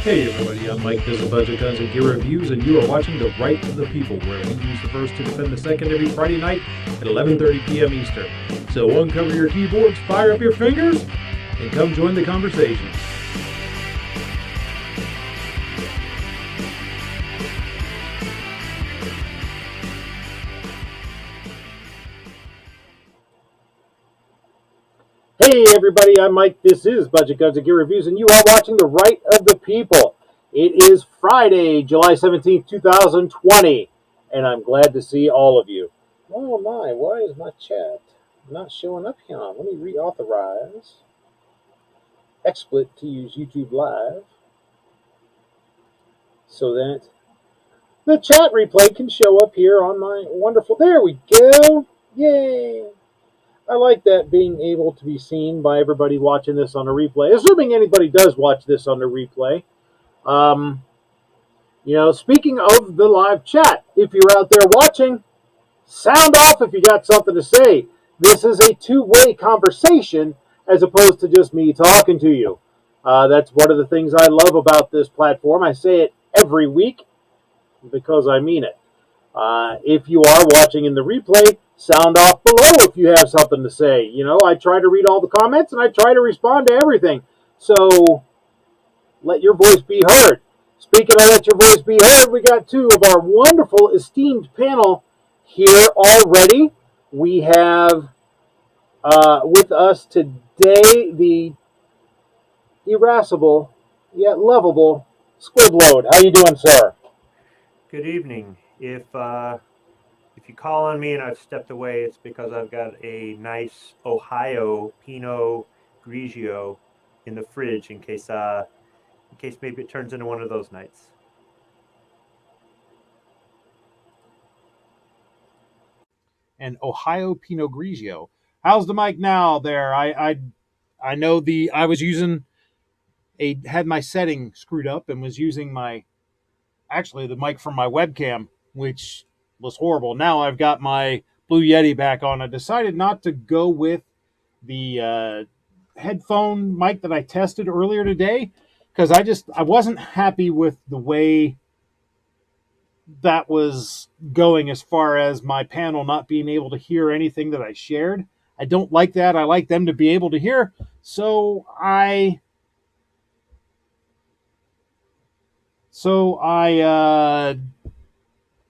Hey everybody, I'm Mike. This is Budget Guns and Gear Reviews, and you are watching The Right of the People, where we use the first to defend the second every Friday night at 11:30 p.m. Eastern. So uncover your keyboards, fire up your fingers, and come join the conversation. Hey everybody, I'm Mike. This is Budget Guns and Gear Reviews, and you are watching The Right of the People. It is Friday, July 17th, 2020, and I'm glad to see all of you. Oh my, why is my chat not showing up here? Let me reauthorize XSplit to use YouTube Live so that the chat replay can show up here on my wonderful... There we go! Yay! I like that, being able to be seen by everybody watching this on a replay, assuming anybody does watch this on the replay. Speaking of the live chat, if you're out there watching, sound off if you got something to say. This is a two-way conversation as opposed to just me talking to you. That's one of the things I love about this platform. I say it every week because I mean it. If you are watching in the replay, sound off below if you have something to say. I try to read all the comments and I try to respond to everything. So let your voice be heard. Speaking of let your voice be heard, we got two of our wonderful esteemed panel here already. We have with us today the irascible yet lovable Squibload. How you doing, sir? Good evening. If you call on me and I've stepped away, it's because I've got a nice Ohio Pinot Grigio in the fridge in case maybe it turns into one of those nights. An Ohio Pinot Grigio. How's the mic now there? I know I was using had my setting screwed up and was using the mic from my webcam, which was horrible. Now I've got my Blue Yeti back on. I decided not to go with the headphone mic that I tested earlier today because I wasn't happy with the way that was going as far as my panel not being able to hear anything that I shared. I don't like that. I like them to be able to hear. So I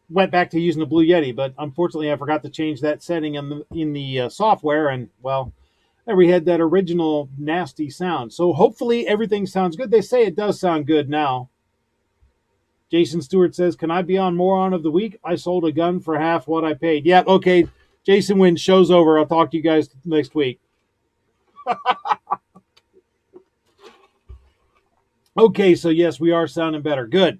went back to using the Blue Yeti, but unfortunately I forgot to change that setting in the software, and well, there we had that original nasty sound. So hopefully everything sounds good. They say it does sound good now. Jason Stewart says, can I be on Moron of the Week? I sold a gun for half what I paid. Yeah, okay. Jason, when show's over, I'll talk to you guys next week. Okay, so yes, we are sounding better. Good.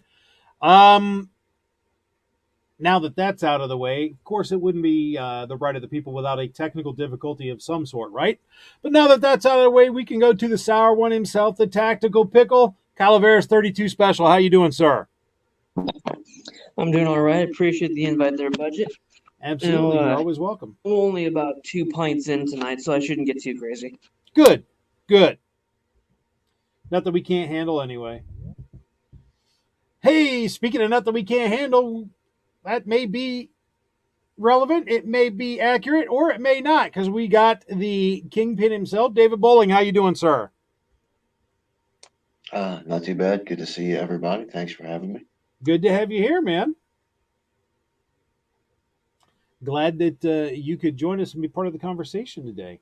Now that that's out of the way, of course, it wouldn't be the Right of the People without a technical difficulty of some sort, right? But now that that's out of the way, we can go to the sour one himself, the Tactical Pickle, Calaveras 32 Special. How you doing, sir? I'm doing all right. Appreciate the invite there, Budget. Absolutely. You're always welcome. I'm only about 2 pints in tonight, so I shouldn't get too crazy. Good. Not that we can't handle anyway. Hey, speaking of not that we can't handle, that may be relevant, it may be accurate, or it may not, because we got the kingpin himself, David Bowling. How you doing, sir? Not too bad. Good to see everybody. Thanks for having me. Good to have you here, man. Glad that you could join us and be part of the conversation today.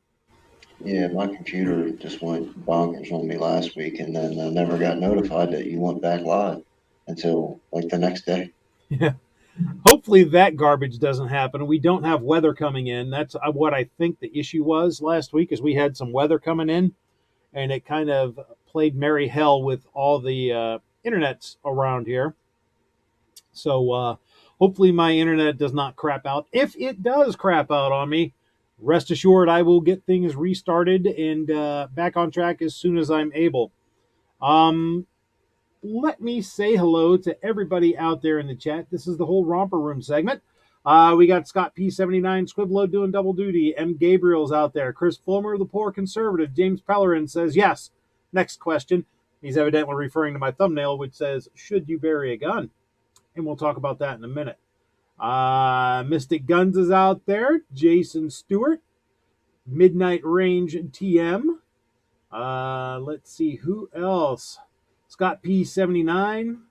Yeah, my computer just went bonkers on me last week, and then I never got notified that you went back live until like the next day. Yeah. Hopefully that garbage doesn't happen. We don't have weather coming in. That's what I think the issue was last week, is we had some weather coming in, and it kind of played merry hell with all the internets around here. So hopefully my internet does not crap out. If it does crap out on me, rest assured I will get things restarted and back on track as soon as I'm able. Let me say hello to everybody out there in the chat. This is the whole Romper Room segment. We got Scott P79, Squibload doing double duty. M. Gabriel's out there. Chris Fulmer, the poor conservative. James Pellerin says yes. Next question. He's evidently referring to my thumbnail, which says, "Should you bury a gun?" And we'll talk about that in a minute. Mystic Guns is out there. Jason Stewart. Midnight Range TM. Let's see, who else? Scott P79.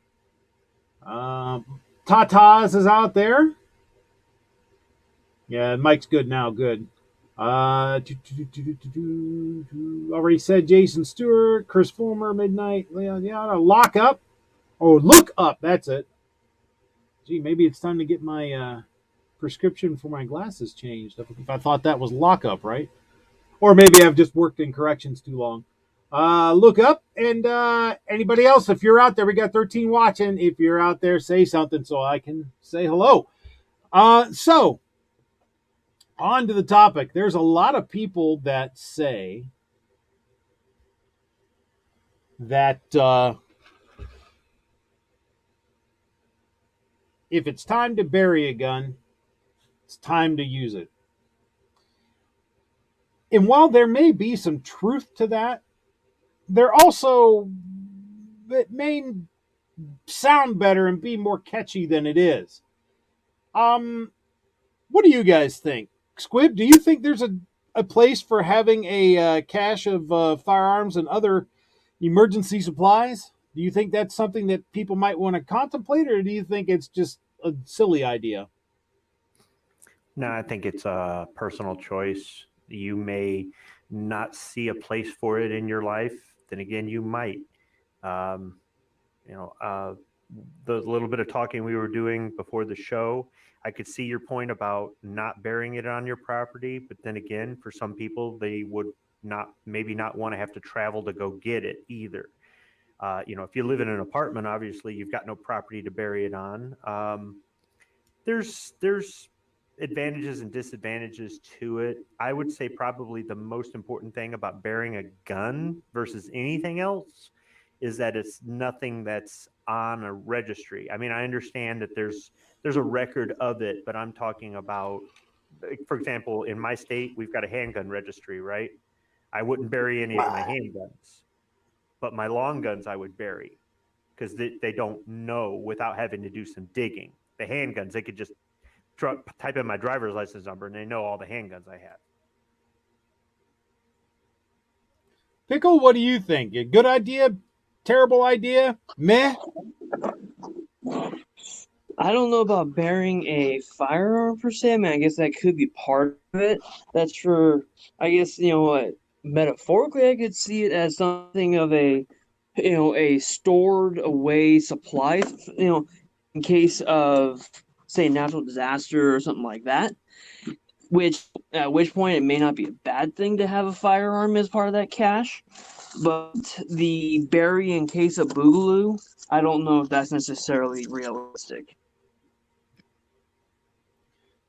Tatas is out there. Yeah, Mike's good now. Good. Already said Jason Stewart, Chris Fulmer, Midnight, Leon, Lock Up. Oh, Look Up. That's it. Gee, maybe it's time to get my prescription for my glasses changed. If I thought that was Lock Up, right? Or maybe I've just worked in corrections too long. Look Up. And anybody else, if you're out there, we got 13 watching. If you're out there, say something so I can say hello. So, on to the topic. There's a lot of people that say that if it's time to bury a gun, it's time to use it. And while there may be some truth to that, there also, it may sound better and be more catchy than it is. What do you guys think? Squib, do you think there's a place for having a cache of firearms and other emergency supplies? Do you think that's something that people might want to contemplate, or do you think it's just a silly idea? No, I think it's a personal choice. You may not see a place for it in your life. Then again, you might. The little bit of talking we were doing before the show, I could see your point about not burying it on your property. But then again, for some people, they would maybe not want to have to travel to go get it either. If you live in an apartment, obviously you've got no property to bury it on. There's advantages and disadvantages to it. I would say probably the most important thing about burying a gun versus anything else is that it's nothing that's on a registry. I mean, I understand that there's a record of it, but I'm talking about, for example, in my state, we've got a handgun registry, right? I wouldn't bury any of my handguns, but my long guns I would bury because they don't know without having to do some digging. The handguns, they could just type in my driver's license number and they know all the handguns I have. Pickle, what do you think? A good idea? Terrible idea? Meh? I don't know about burying a firearm per se. I mean, I guess that could be part of it. That's for, I guess, metaphorically, I could see it as something of a stored away supply, in case of, say, natural disaster or something like that. At which point it may not be a bad thing to have a firearm as part of that cache. But the bury in case of boogaloo, I don't know if that's necessarily realistic.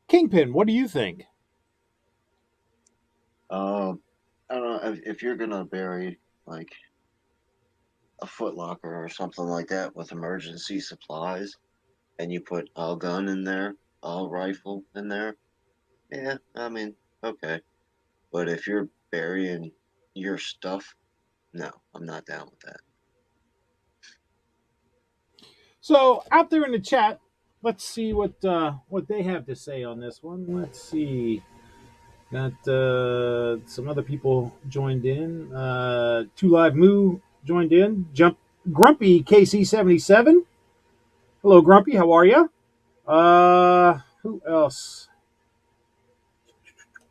Kingpin, what do you think? I don't know if you're gonna bury like a footlocker or something like that with emergency supplies, and you put a gun in there, a rifle in there. Yeah, I mean, okay. But if you're burying your stuff, no, I'm not down with that. So out there in the chat, let's see what they have to say on this one. Let's see. Got some other people joined in. Two Live Moo joined in. Grumpy KC77. Hello, Grumpy. How are you? Who else?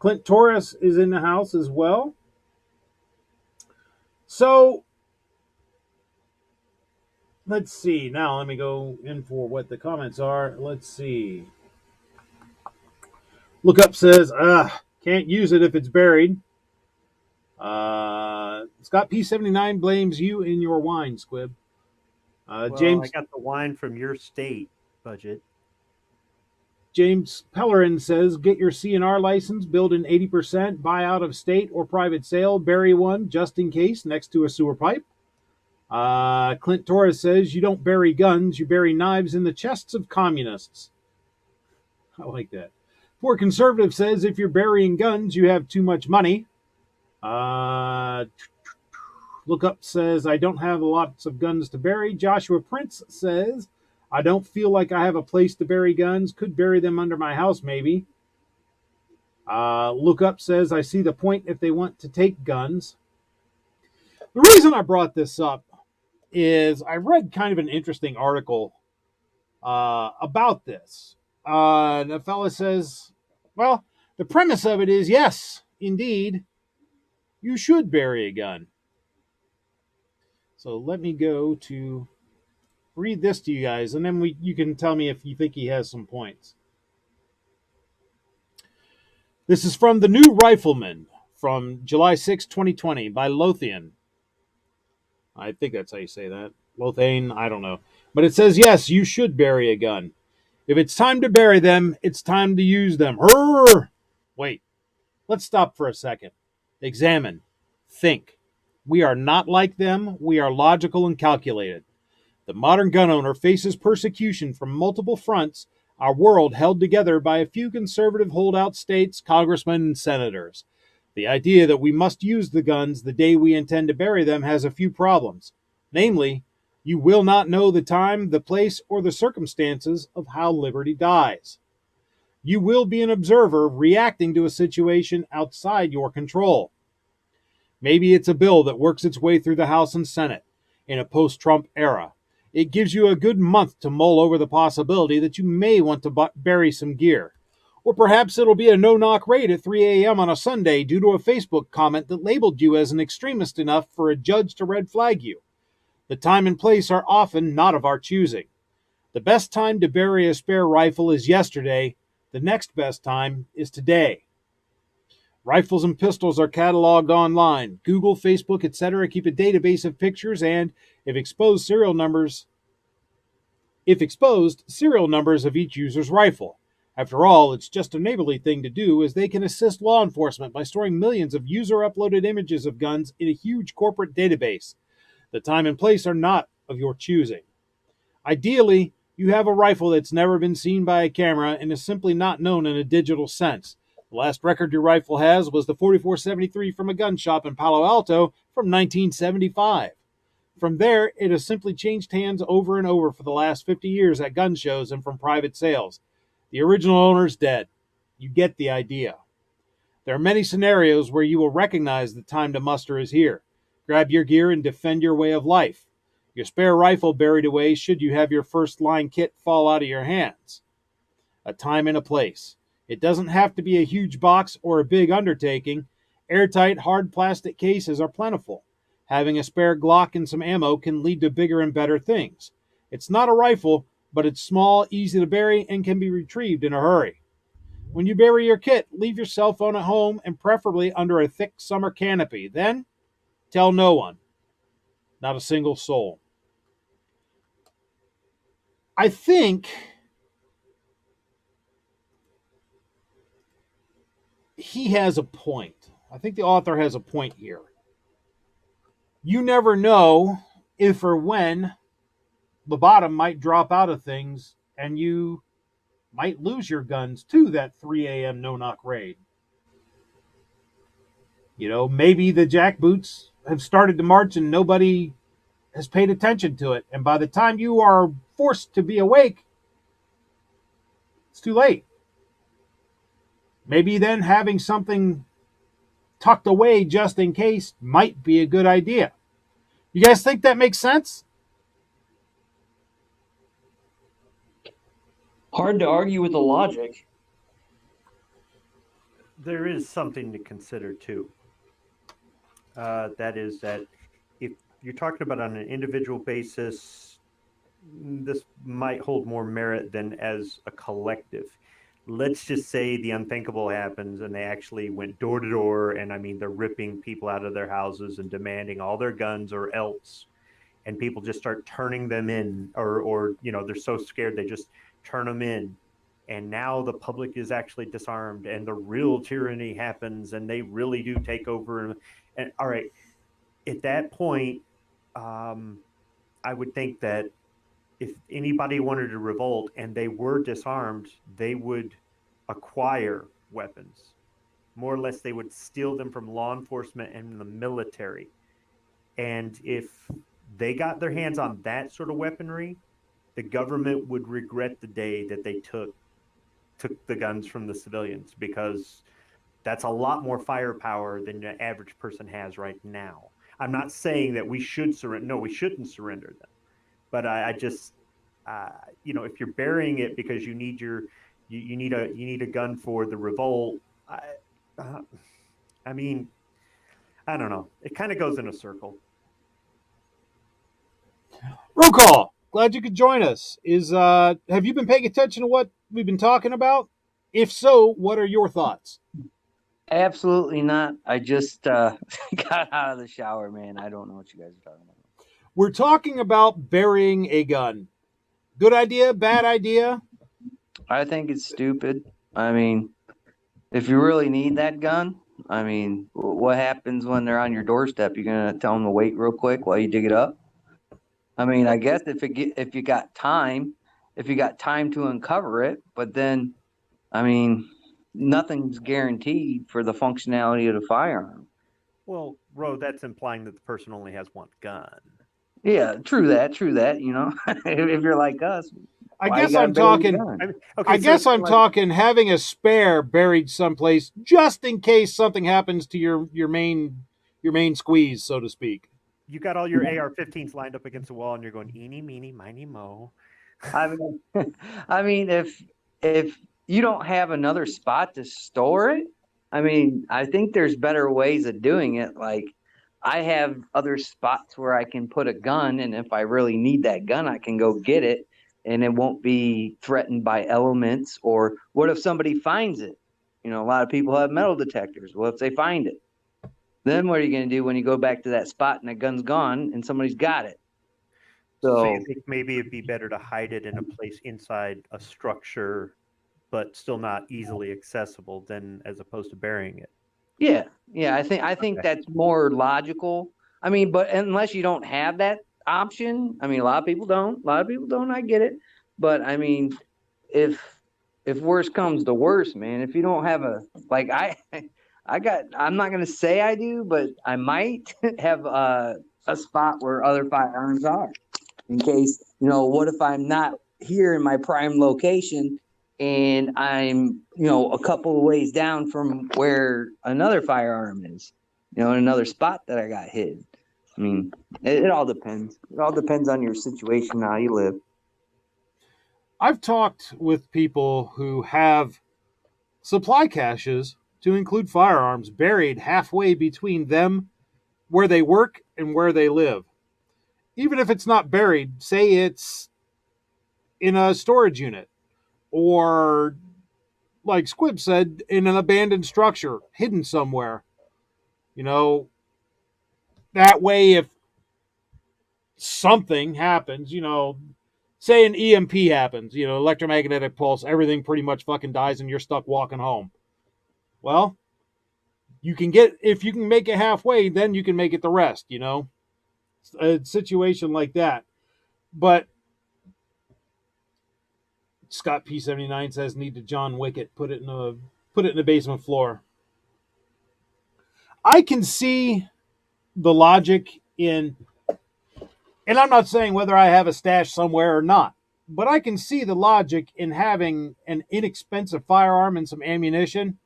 Clint Torres is in the house as well. So let's see. Now let me go in for what the comments are. Let's see. Look Up says, can't use it if it's buried. Scott P79 blames you in your wine, Squib. James, I got the wine from your state, Budget. James Pellerin says, get your CNR license, build an 80%, buy out of state or private sale, bury one just in case next to a sewer pipe. Clint Torres says, you don't bury guns, you bury knives in the chests of communists. I like that. Poor Conservative says, if you're burying guns, you have too much money. Look Up says, I don't have lots of guns to bury. Joshua Prince says, I don't feel like I have a place to bury guns. Could bury them under my house, maybe. Look Up says, I see the point if they want to take guns. The reason I brought this up is I read kind of an interesting article about this. The fella says, well, the premise of it is, yes, indeed, you should bury a gun. So let me go to read this to you guys, and then you can tell me if you think he has some points. This is from The New Rifleman from July 6, 2020 by Lothian. I think that's how you say that. Lothane, I don't know. But it says, yes, you should bury a gun. If it's time to bury them, it's time to use them. Hurr! Wait, let's stop for a second. Examine. Think. We are not like them. We are logical and calculated. The modern gun owner faces persecution from multiple fronts, our world held together by a few conservative holdout states, congressmen, and senators. The idea that we must use the guns the day we intend to bury them has a few problems. Namely, you will not know the time, the place, or the circumstances of how liberty dies. You will be an observer reacting to a situation outside your control. Maybe it's a bill that works its way through the House and Senate in a post-Trump era. It gives you a good month to mull over the possibility that you may want to bury some gear. Or perhaps it'll be a no-knock raid at 3 a.m. on a Sunday due to a Facebook comment that labeled you as an extremist enough for a judge to red flag you. The time and place are often not of our choosing. The best time to bury a spare rifle is yesterday. The next best time is today. Rifles and pistols are cataloged online. Google, Facebook, etc. keep a database of pictures and, if exposed, serial numbers of each user's rifle. After all, it's just a neighborly thing to do, as they can assist law enforcement by storing millions of user-uploaded images of guns in a huge corporate database. The time and place are not of your choosing. Ideally, you have a rifle that's never been seen by a camera and is simply not known in a digital sense. The last record your rifle has was the 4473 from a gun shop in Palo Alto from 1975. From there, it has simply changed hands over and over for the last 50 years at gun shows and from private sales. The original owner's dead. You get the idea. There are many scenarios where you will recognize the time to muster is here. Grab your gear and defend your way of life. Your spare rifle buried away should you have your first line kit fall out of your hands. A time and a place. It doesn't have to be a huge box or a big undertaking. Airtight, hard plastic cases are plentiful. Having a spare Glock and some ammo can lead to bigger and better things. It's not a rifle, but it's small, easy to bury, and can be retrieved in a hurry. When you bury your kit, leave your cell phone at home and preferably under a thick summer canopy. Then, tell no one. Not a single soul. I think he has a point. I think the author has a point here. You never know if or when the bottom might drop out of things and you might lose your guns to that 3 a.m. no-knock raid. You know, maybe the jackboots have started to march and nobody has paid attention to it. And by the time you are forced to be awake, it's too late. Maybe then having something tucked away just in case might be a good idea. You guys think that makes sense? Hard to argue with the logic. There is something to consider too. That is that if you're talking about on an individual basis, this might hold more merit than as a collective. Let's just say the unthinkable happens and they actually went door to door, and I mean they're ripping people out of their houses and demanding all their guns or else, and people just start turning them in, or you know, they're so scared they just turn them in, and now the public is actually disarmed and the real tyranny happens and they really do take over. And all right, at that point, I would think that if anybody wanted to revolt and they were disarmed, they would acquire weapons. More or less, they would steal them from law enforcement and the military. And if they got their hands on that sort of weaponry, the government would regret the day that they took the guns from the civilians, because that's a lot more firepower than the average person has right now. I'm not saying that we should surrender. No, we shouldn't surrender them. But I just, if you're burying it because you need you need a gun for the revolt. I mean, I don't know. It kind of goes in a circle. Roll call. Glad you could join us. Have you been paying attention to what we've been talking about? If so, what are your thoughts? Absolutely not. I just got out of the shower, man. I don't know what you guys are talking about. We're talking about burying a gun. Good idea? Bad idea? I think it's stupid. I mean, if you really need that gun, I mean, what happens when they're on your doorstep? You're gonna tell them to wait real quick while you dig it up? I mean, I guess if you got time, to uncover it, but then, I mean, nothing's guaranteed for the functionality of the firearm. Well, Ro, that's implying that the person only has one gun. Yeah, true that. You know, if you're like us, I guess I'm talking. I guess I'm talking having a spare buried someplace just in case something happens to your main squeeze, so to speak. You got all your AR-15s lined up against the wall, and you're going eeny, meeny, miny, mo. I mean, if you don't have another spot to store it, I mean, I think there's better ways of doing it. Like, I have other spots where I can put a gun, and if I really need that gun, I can go get it, and it won't be threatened by elements. Or what if somebody finds it? You know, a lot of people have metal detectors. What if they find it? Then what are you going to do when you go back to that spot and the gun's gone and somebody's got it? So you think maybe it'd be better to hide it in a place inside a structure, but still not easily accessible, than as opposed to burying it. Yeah. I think that's more logical. I mean, but unless you don't have that option, I mean, a lot of people don't. I get it, but I mean, if worse comes to worse, man, if you don't have I'm not gonna say I do, but I might have a spot where other firearms are, in case, what if I'm not here in my prime location and I'm, a couple of ways down from where another firearm is, in another spot that I got hid. I mean, it all depends. It all depends on your situation, how you live. I've talked with people who have supply caches to include firearms buried halfway between them, where they work, and where they live. Even if it's not buried, say it's in a storage unit, or, like Squib said, in an abandoned structure, hidden somewhere. That way, if something happens, say an EMP happens, electromagnetic pulse, everything pretty much fucking dies and you're stuck walking home. Well, if you can make it halfway, then you can make it the rest, a situation like that. But Scott P79 says, need to John Wick it, put it in the basement floor. I can see the logic in, and I'm not saying whether I have a stash somewhere or not, but I can see the logic in having an inexpensive firearm and some ammunition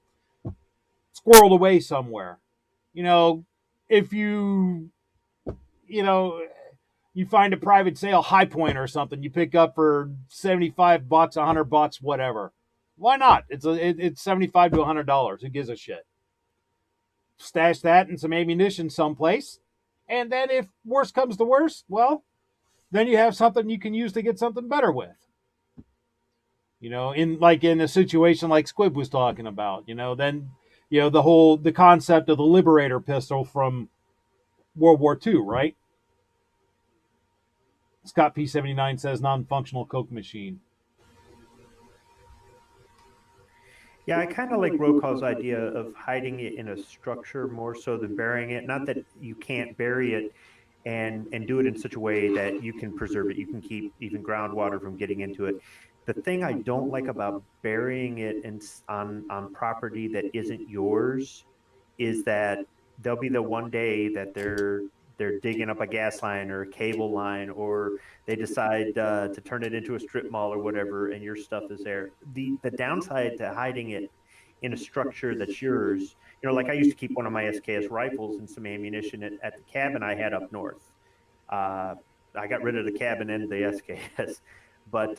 squirreled away somewhere. If you find a private sale High Point or something you pick up for $75, $100, whatever. Why not? It's $75 to $100. Who gives a shit? Stash that and some ammunition someplace, and then if worse comes to worse, well, then you have something you can use to get something better with. In a situation like Squib was talking about, then the concept of the Liberator pistol from World War II, right? Scott P79 says non-functional Coke machine. Yeah, I kind of like Rokal's idea of hiding it in a structure more so than burying it. Not that you can't bury it and do it in such a way that you can preserve it. You can keep even groundwater from getting into it. The thing I don't like about burying it on property that isn't yours is that there'll be the one day that they're digging up a gas line or a cable line, or they decide to turn it into a strip mall or whatever, and your stuff is there. The downside to hiding it in a structure that's yours, like I used to keep one of my SKS rifles and some ammunition at the cabin I had up north. I got rid of the cabin and the SKS, but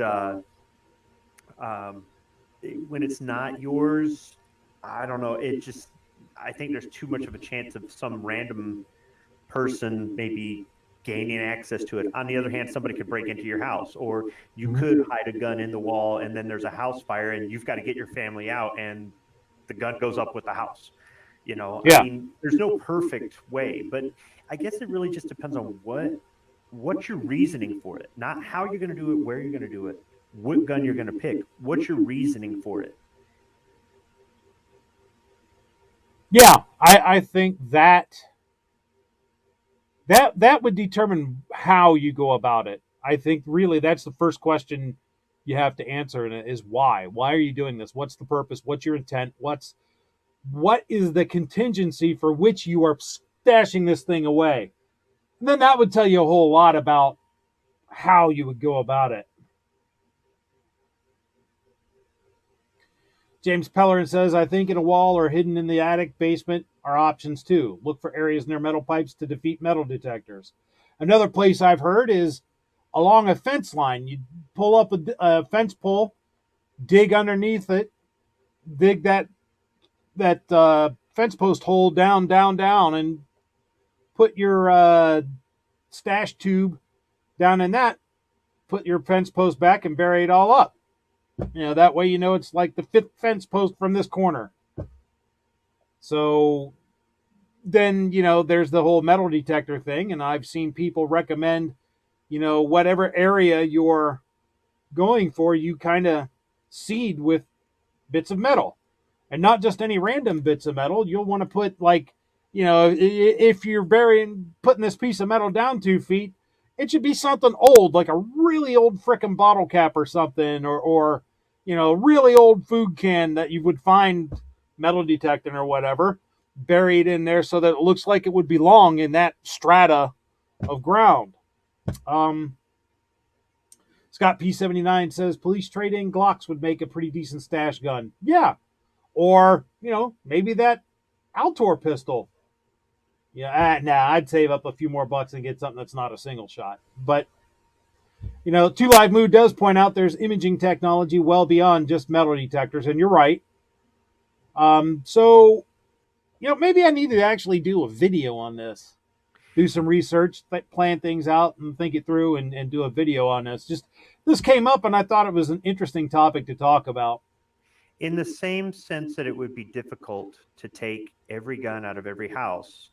when it's not yours, I don't know. I think there's too much of a chance of some random person maybe gaining access to it. On the other hand, somebody could break into your house, or you could hide a gun in the wall, and then there's a house fire, and you've got to get your family out, and the gun goes up with the house. Yeah. I mean, there's no perfect way, but I guess it really just depends on what's your reasoning for it, not how you're going to do it, where you're going to do it, what gun you're going to pick. What's your reasoning for it? Yeah, I think that would determine how you go about it. I think really that's the first question you have to answer, and is why. Why are you doing this? What's the purpose? What's your intent? What is the contingency for which you are stashing this thing away? And then that would tell you a whole lot about how you would go about it. James Pellerin says, I think in a wall or hidden in the attic basement are options too. Look for areas near metal pipes to defeat metal detectors. Another place I've heard is along a fence line. You pull up a fence pole, dig underneath it, dig that fence post hole down, and put your stash tube down in that. Put your fence post back and bury it all up. That way it's like the 5th fence post from this corner. So then, there's the whole metal detector thing, and I've seen people recommend, whatever area you're going for, you kind of seed with bits of metal. And not just any random bits of metal. You'll want to put, if you're putting this piece of metal down 2 feet, it should be something old, like a really old frickin' bottle cap or something, or really old food can that you would find metal detecting or whatever, buried in there so that it looks like it would belong in that strata of ground. Scott P79 says, police trade-in Glocks would make a pretty decent stash gun. Yeah. Or, maybe that Altor pistol. Yeah, I'd save up a few more bucks and get something that's not a single shot. But, Two Live Mood does point out there's imaging technology well beyond just metal detectors, and you're right. So, maybe I need to actually do a video on this. Do some research, plan things out, and think it through, and do a video on this. This came up, and I thought it was an interesting topic to talk about. In the same sense that it would be difficult to take every gun out of every house,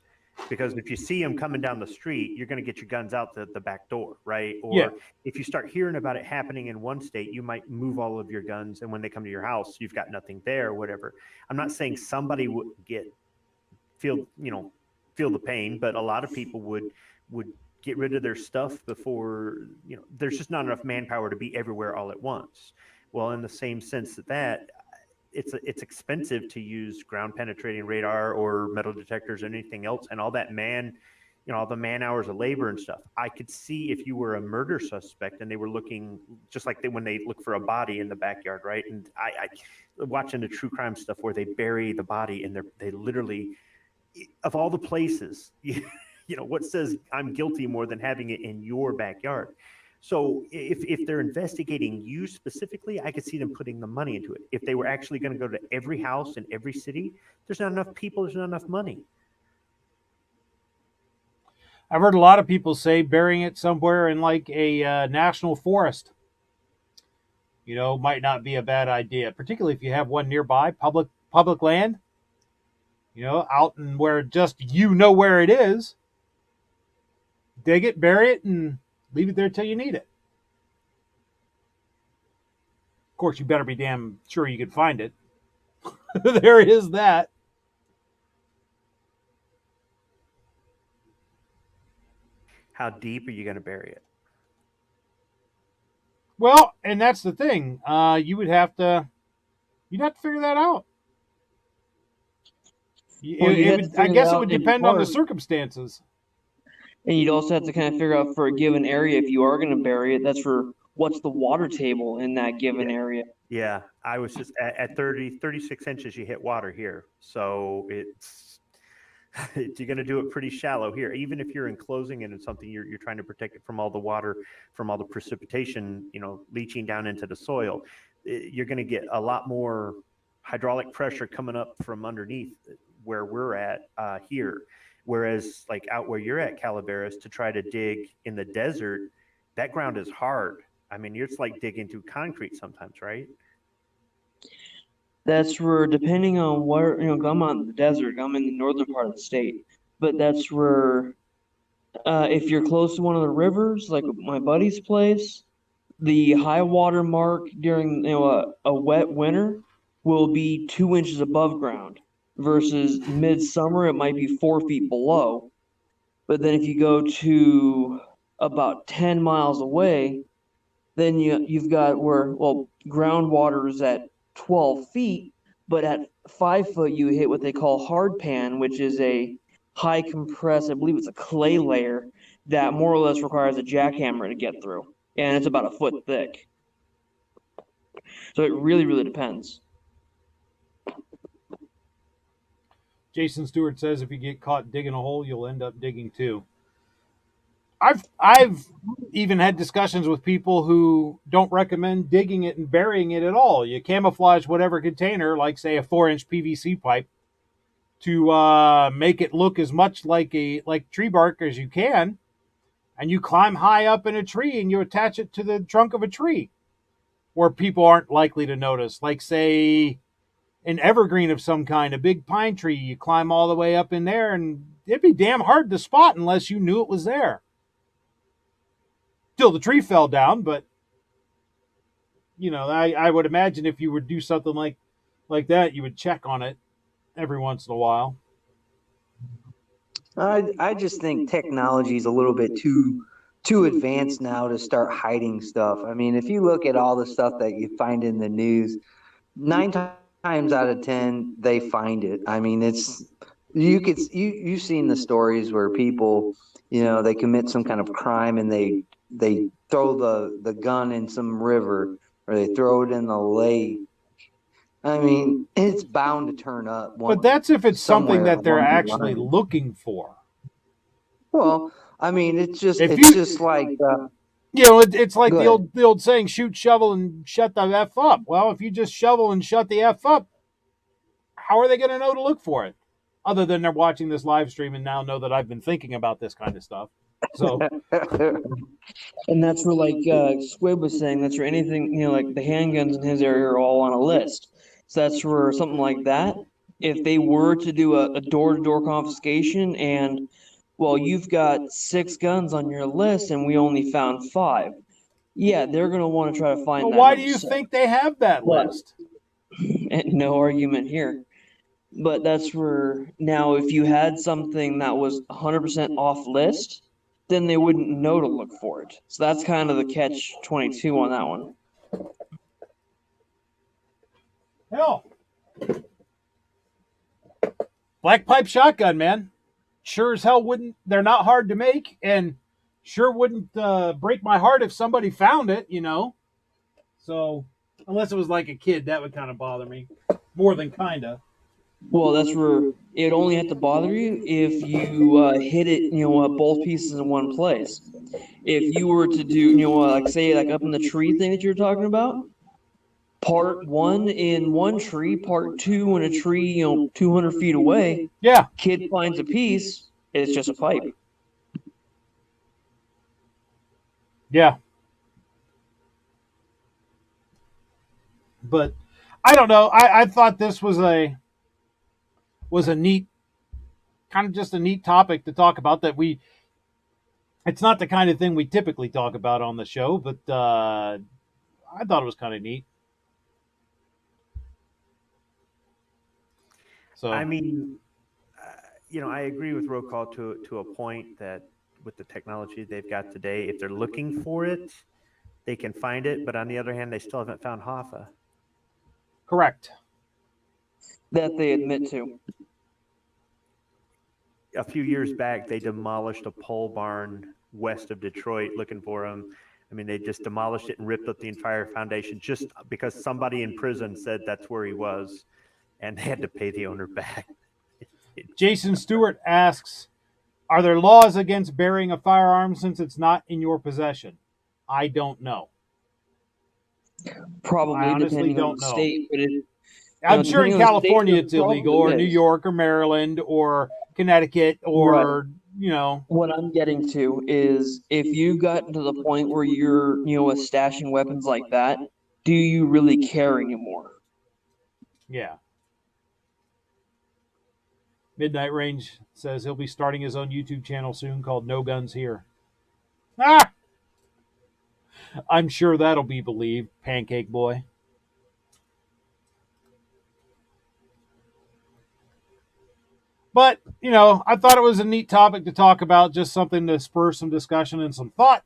because if you see them coming down the street, you're going to get your guns out the back door, right? Or if you start hearing about it happening in one state, you might move all of your guns, and when they come to your house, you've got nothing there or whatever. I'm not saying somebody would feel the pain, but a lot of people would get rid of their stuff before, there's just not enough manpower to be everywhere all at once. Well, in the same sense that it's expensive to use ground penetrating radar or metal detectors or anything else, and all that all the man hours of labor and stuff. I could see if you were a murder suspect and they were looking just like when they look for a body in the backyard, right? And I watching the true crime stuff where they bury the body and they literally, of all the places, what says I'm guilty more than having it in your backyard? So if they're investigating you specifically, I could see them putting the money into it. If they were actually going to go to every house in every city, there's not enough people, there's not enough money. I've heard a lot of people say burying it somewhere in like a national forest, might not be a bad idea, particularly if you have one nearby, public land, out and where just where it is. Dig it, bury it, and leave it there till you need it. Of course, you better be damn sure you can find it. There is that. How deep are you going to bury it? Well, and that's the thing. You'd have to figure that out. I guess it would depend on the circumstances. And you'd also have to kind of figure out for a given area, if you are going to bury it, that's for what's the water table in that given area. Yeah, I was just at 36 inches, you hit water here. So you're going to do it pretty shallow here. Even if you're enclosing it in something, you're trying to protect it from all the water, from all the precipitation, leaching down into the soil. You're going to get a lot more hydraulic pressure coming up from underneath where we're at here. Whereas like out where you're at, Calaveras, to try to dig in the desert, that ground is hard. I mean, it's like digging through concrete sometimes, right? That's where, depending on where, I'm on the desert, I'm in the northern part of the state, but that's where, if you're close to one of the rivers, like my buddy's place, the high water mark during, a wet winter will be 2 inches above ground versus midsummer, it might be 4 feet below. But then if you go to about 10 miles away, then you've got where, well, groundwater is at 12 feet, but at 5 foot you hit what they call hard pan, which is a high compressed, I believe it's a clay layer that more or less requires a jackhammer to get through, and it's about a foot thick. So it really, really depends. Jason Stewart says if you get caught digging a hole, you'll end up digging two. I've even had discussions with people who don't recommend digging it and burying it at all. You camouflage whatever container, like say a 4-inch PVC pipe, to make it look as much like tree bark as you can, and you climb high up in a tree and you attach it to the trunk of a tree where people aren't likely to notice. Like say an evergreen of some kind, a big pine tree, you climb all the way up in there and it'd be damn hard to spot unless you knew it was there. Till the tree fell down, but I would imagine if you would do something like that, you would check on it every once in a while. I just think technology is a little bit too advanced now to start hiding stuff. I mean, if you look at all the stuff that you find in the news, 9 times out of 10 they find it. I mean, you've seen the stories where people, they commit some kind of crime and they throw the gun in some river or they throw it in the lake. I mean, it's bound to turn up. But that's if it's something that they're along the actually line. looking for. Well, I mean, it's just like it's like Go the ahead. old saying, shoot, shovel, and shut the F up. Well, if you just shovel and shut the F up, how are they going to know to look for it? Other than they're watching this live stream and now know that I've been thinking about this kind of stuff. So, And that's where, like Squib was saying, that's where anything, like the handguns in his area are all on a list. So that's where something like that, if they were to do a door-to-door confiscation and, well, you've got 6 guns on your list and we only found 5. Yeah, they're going to want to try to find well, that why number do you 6. think they have that But- list? No argument here. But that's where, now if you had something that was 100% off list, then they wouldn't know to look for it. So that's kind of the catch-22 on that one. Hell, black pipe shotgun, man. Sure as hell wouldn't. They're not hard to make, and sure wouldn't break my heart if somebody found it. So unless it was like a kid, that would kind of bother me more than kinda. Well, that's where it only had to bother you if you hit it, both pieces in one place. If you were to do, like say, like up in the tree thing that you were talking about, part 1 in one tree, part 2 in a tree, 200 feet away, Yeah, kid finds a piece, it's just a pipe. yeah. But I don't know. I thought this was a neat, kind of just a neat topic to talk about. It's not the kind of thing we typically talk about on the show, but I thought it was kind of neat. So I mean, I agree with roll call to a point that with the technology they've got today, if they're looking for it, they can find it. But on the other hand, they still haven't found Hoffa. correct. That they admit to. a few years back, they demolished a pole barn west of Detroit looking for him. I mean, they just demolished it and ripped up the entire foundation just because somebody in prison said that's where he was, and they had to pay the owner back. Jason Stewart asks, are there laws against bearing a firearm since it's not in your possession? I don't know. Probably I honestly depending don't on the know. state, but I'm sure in depending on the state, California there it's illegal, probably or New is. York, or Maryland, or Connecticut, or, you know. What I'm getting to is if you've gotten to the point where you're, stashing weapons like that, do you really care anymore? Yeah. Midnight Range says he'll be starting his own YouTube channel soon called No Guns Here. Ah! I'm sure that'll be believed, Pancake Boy. But, I thought it was a neat topic to talk about, just something to spur some discussion and some thought.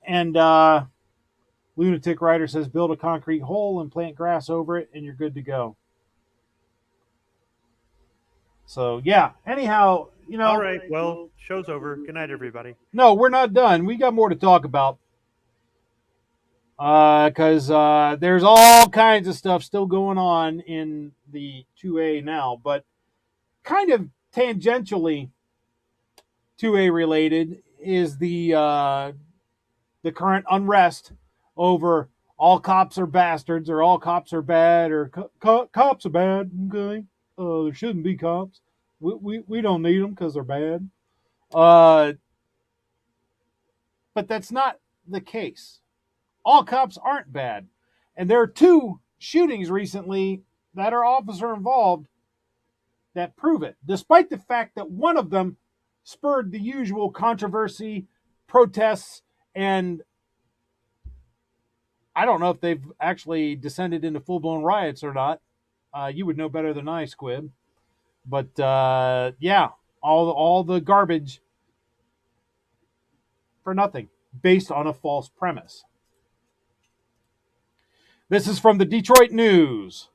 And Lunatic Rider says build a concrete hole and plant grass over it, and you're good to go. So, yeah. Anyhow, All right. Well, show's over. Good night, everybody. No, we're not done. We got more to talk about. Because there's all kinds of stuff still going on in the 2A now. But kind of tangentially 2A related is the current unrest over all cops are bastards, or all cops are bad, or cops are bad. Okay, there shouldn't be cops. We don't need them because they're bad. But that's not the case. All cops aren't bad, and there are 2 shootings recently that are officer involved that prove it, despite the fact that one of them spurred the usual controversy, protests, and I don't know if they've actually descended into full-blown riots or not. You would know better than I, Squib. But, yeah, all the garbage for nothing, based on a false premise. This is from the Detroit News.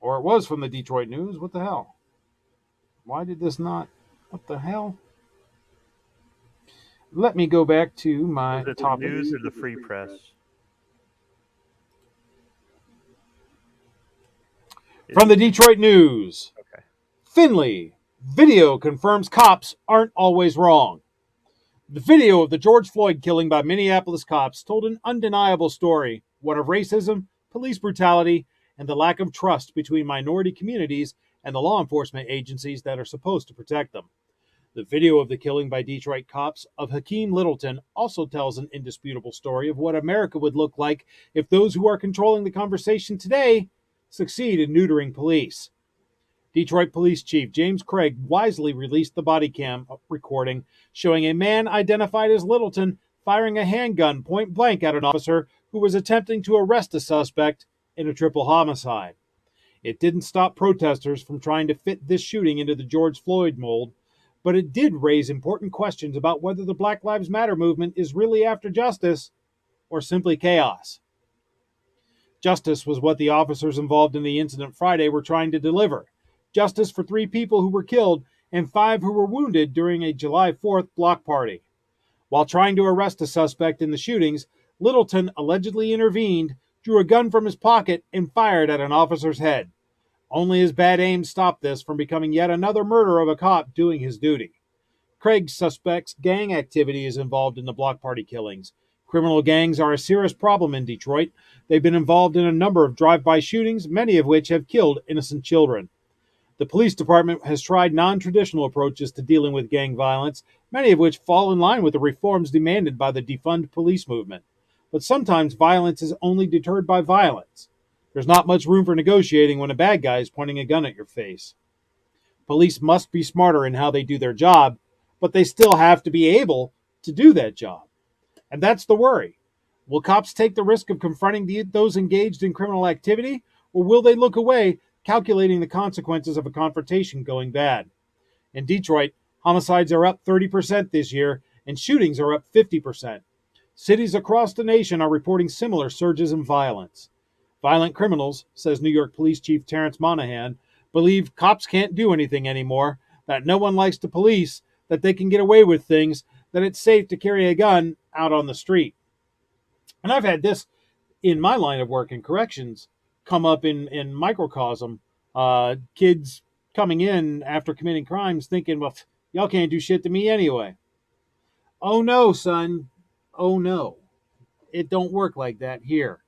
Or it was from the Detroit News. What the hell? Why did this not? What the hell? Let me go back to my Is it the topic. news or the free press? From the Detroit News. Okay. Finley. Video confirms cops aren't always wrong. The video of the George Floyd killing by Minneapolis cops told an undeniable story, one of racism, police brutality, and the lack of trust between minority communities and the law enforcement agencies that are supposed to protect them. The video of the killing by Detroit cops of Hakeem Littleton also tells an indisputable story of what America would look like if those who are controlling the conversation today succeed in neutering police. Detroit Police Chief James Craig wisely released the body cam recording showing a man identified as Littleton firing a handgun point blank at an officer who was attempting to arrest a suspect in a triple homicide. It didn't stop protesters from trying to fit this shooting into the George Floyd mold, but it did raise important questions about whether the Black Lives Matter movement is really after justice or simply chaos. Justice was what the officers involved in the incident Friday were trying to deliver. Justice for 3 people who were killed and 5 who were wounded during a July 4th block party. While trying to arrest a suspect in the shootings, Littleton allegedly intervened, drew a gun from his pocket, and fired at an officer's head. Only his bad aim stopped this from becoming yet another murder of a cop doing his duty. Craig suspects gang activity is involved in the block party killings. Criminal gangs are a serious problem in Detroit. They've been involved in a number of drive-by shootings, many of which have killed innocent children. The police department has tried non-traditional approaches to dealing with gang violence, many of which fall in line with the reforms demanded by the defund police movement. But sometimes violence is only deterred by violence. There's not much room for negotiating when a bad guy is pointing a gun at your face. Police must be smarter in how they do their job, but they still have to be able to do that job. And that's the worry. Will cops take the risk of confronting those engaged in criminal activity, or will they look away, calculating the consequences of a confrontation going bad? In Detroit, homicides are up 30% this year, and shootings are up 50%. Cities across the nation are reporting similar surges in violence. Violent criminals, says New York Police Chief Terrence Monahan, believe cops can't do anything anymore, that no one likes to police, that they can get away with things, that it's safe to carry a gun out on the street. And I've had this in my line of work in corrections come up in microcosm. Kids coming in after committing crimes thinking, well, y'all can't do shit to me anyway. Oh no, son. Oh no. It don't work like that here.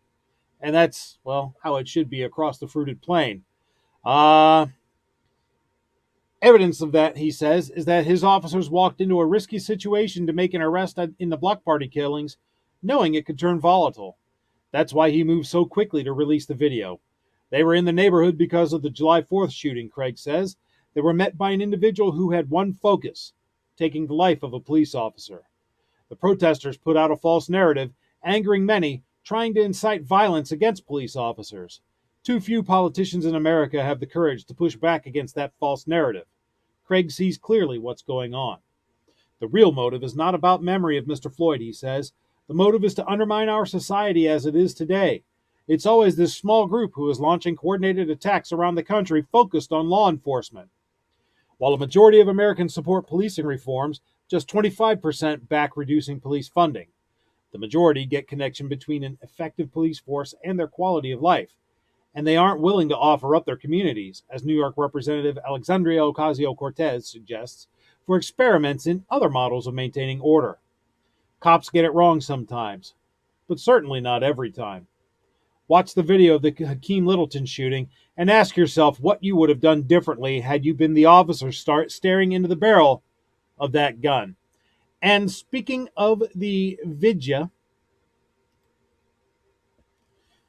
And that's, well, how it should be across the fruited plain. Evidence of that, he says, is that his officers walked into a risky situation to make an arrest in the block party killings, knowing it could turn volatile. That's why he moved so quickly to release the video. They were in the neighborhood because of the July 4th shooting, Craig says. They were met by an individual who had one focus, taking the life of a police officer. The protesters put out a false narrative, angering many, trying to incite violence against police officers. Too few politicians in America have the courage to push back against that false narrative. Craig sees clearly what's going on. The real motive is not about memory of Mr. Floyd, he says. The motive is to undermine our society as it is today. It's always this small group who is launching coordinated attacks around the country focused on law enforcement. While a majority of Americans support policing reforms, just 25% back reducing police funding. The majority get connection between an effective police force and their quality of life. And they aren't willing to offer up their communities, as New York Representative Alexandria Ocasio-Cortez suggests, for experiments in other models of maintaining order. Cops get it wrong sometimes, but certainly not every time. Watch the video of the Hakeem Littleton shooting and ask yourself what you would have done differently had you been the officer staring into the barrel of that gun. And speaking of the vidya,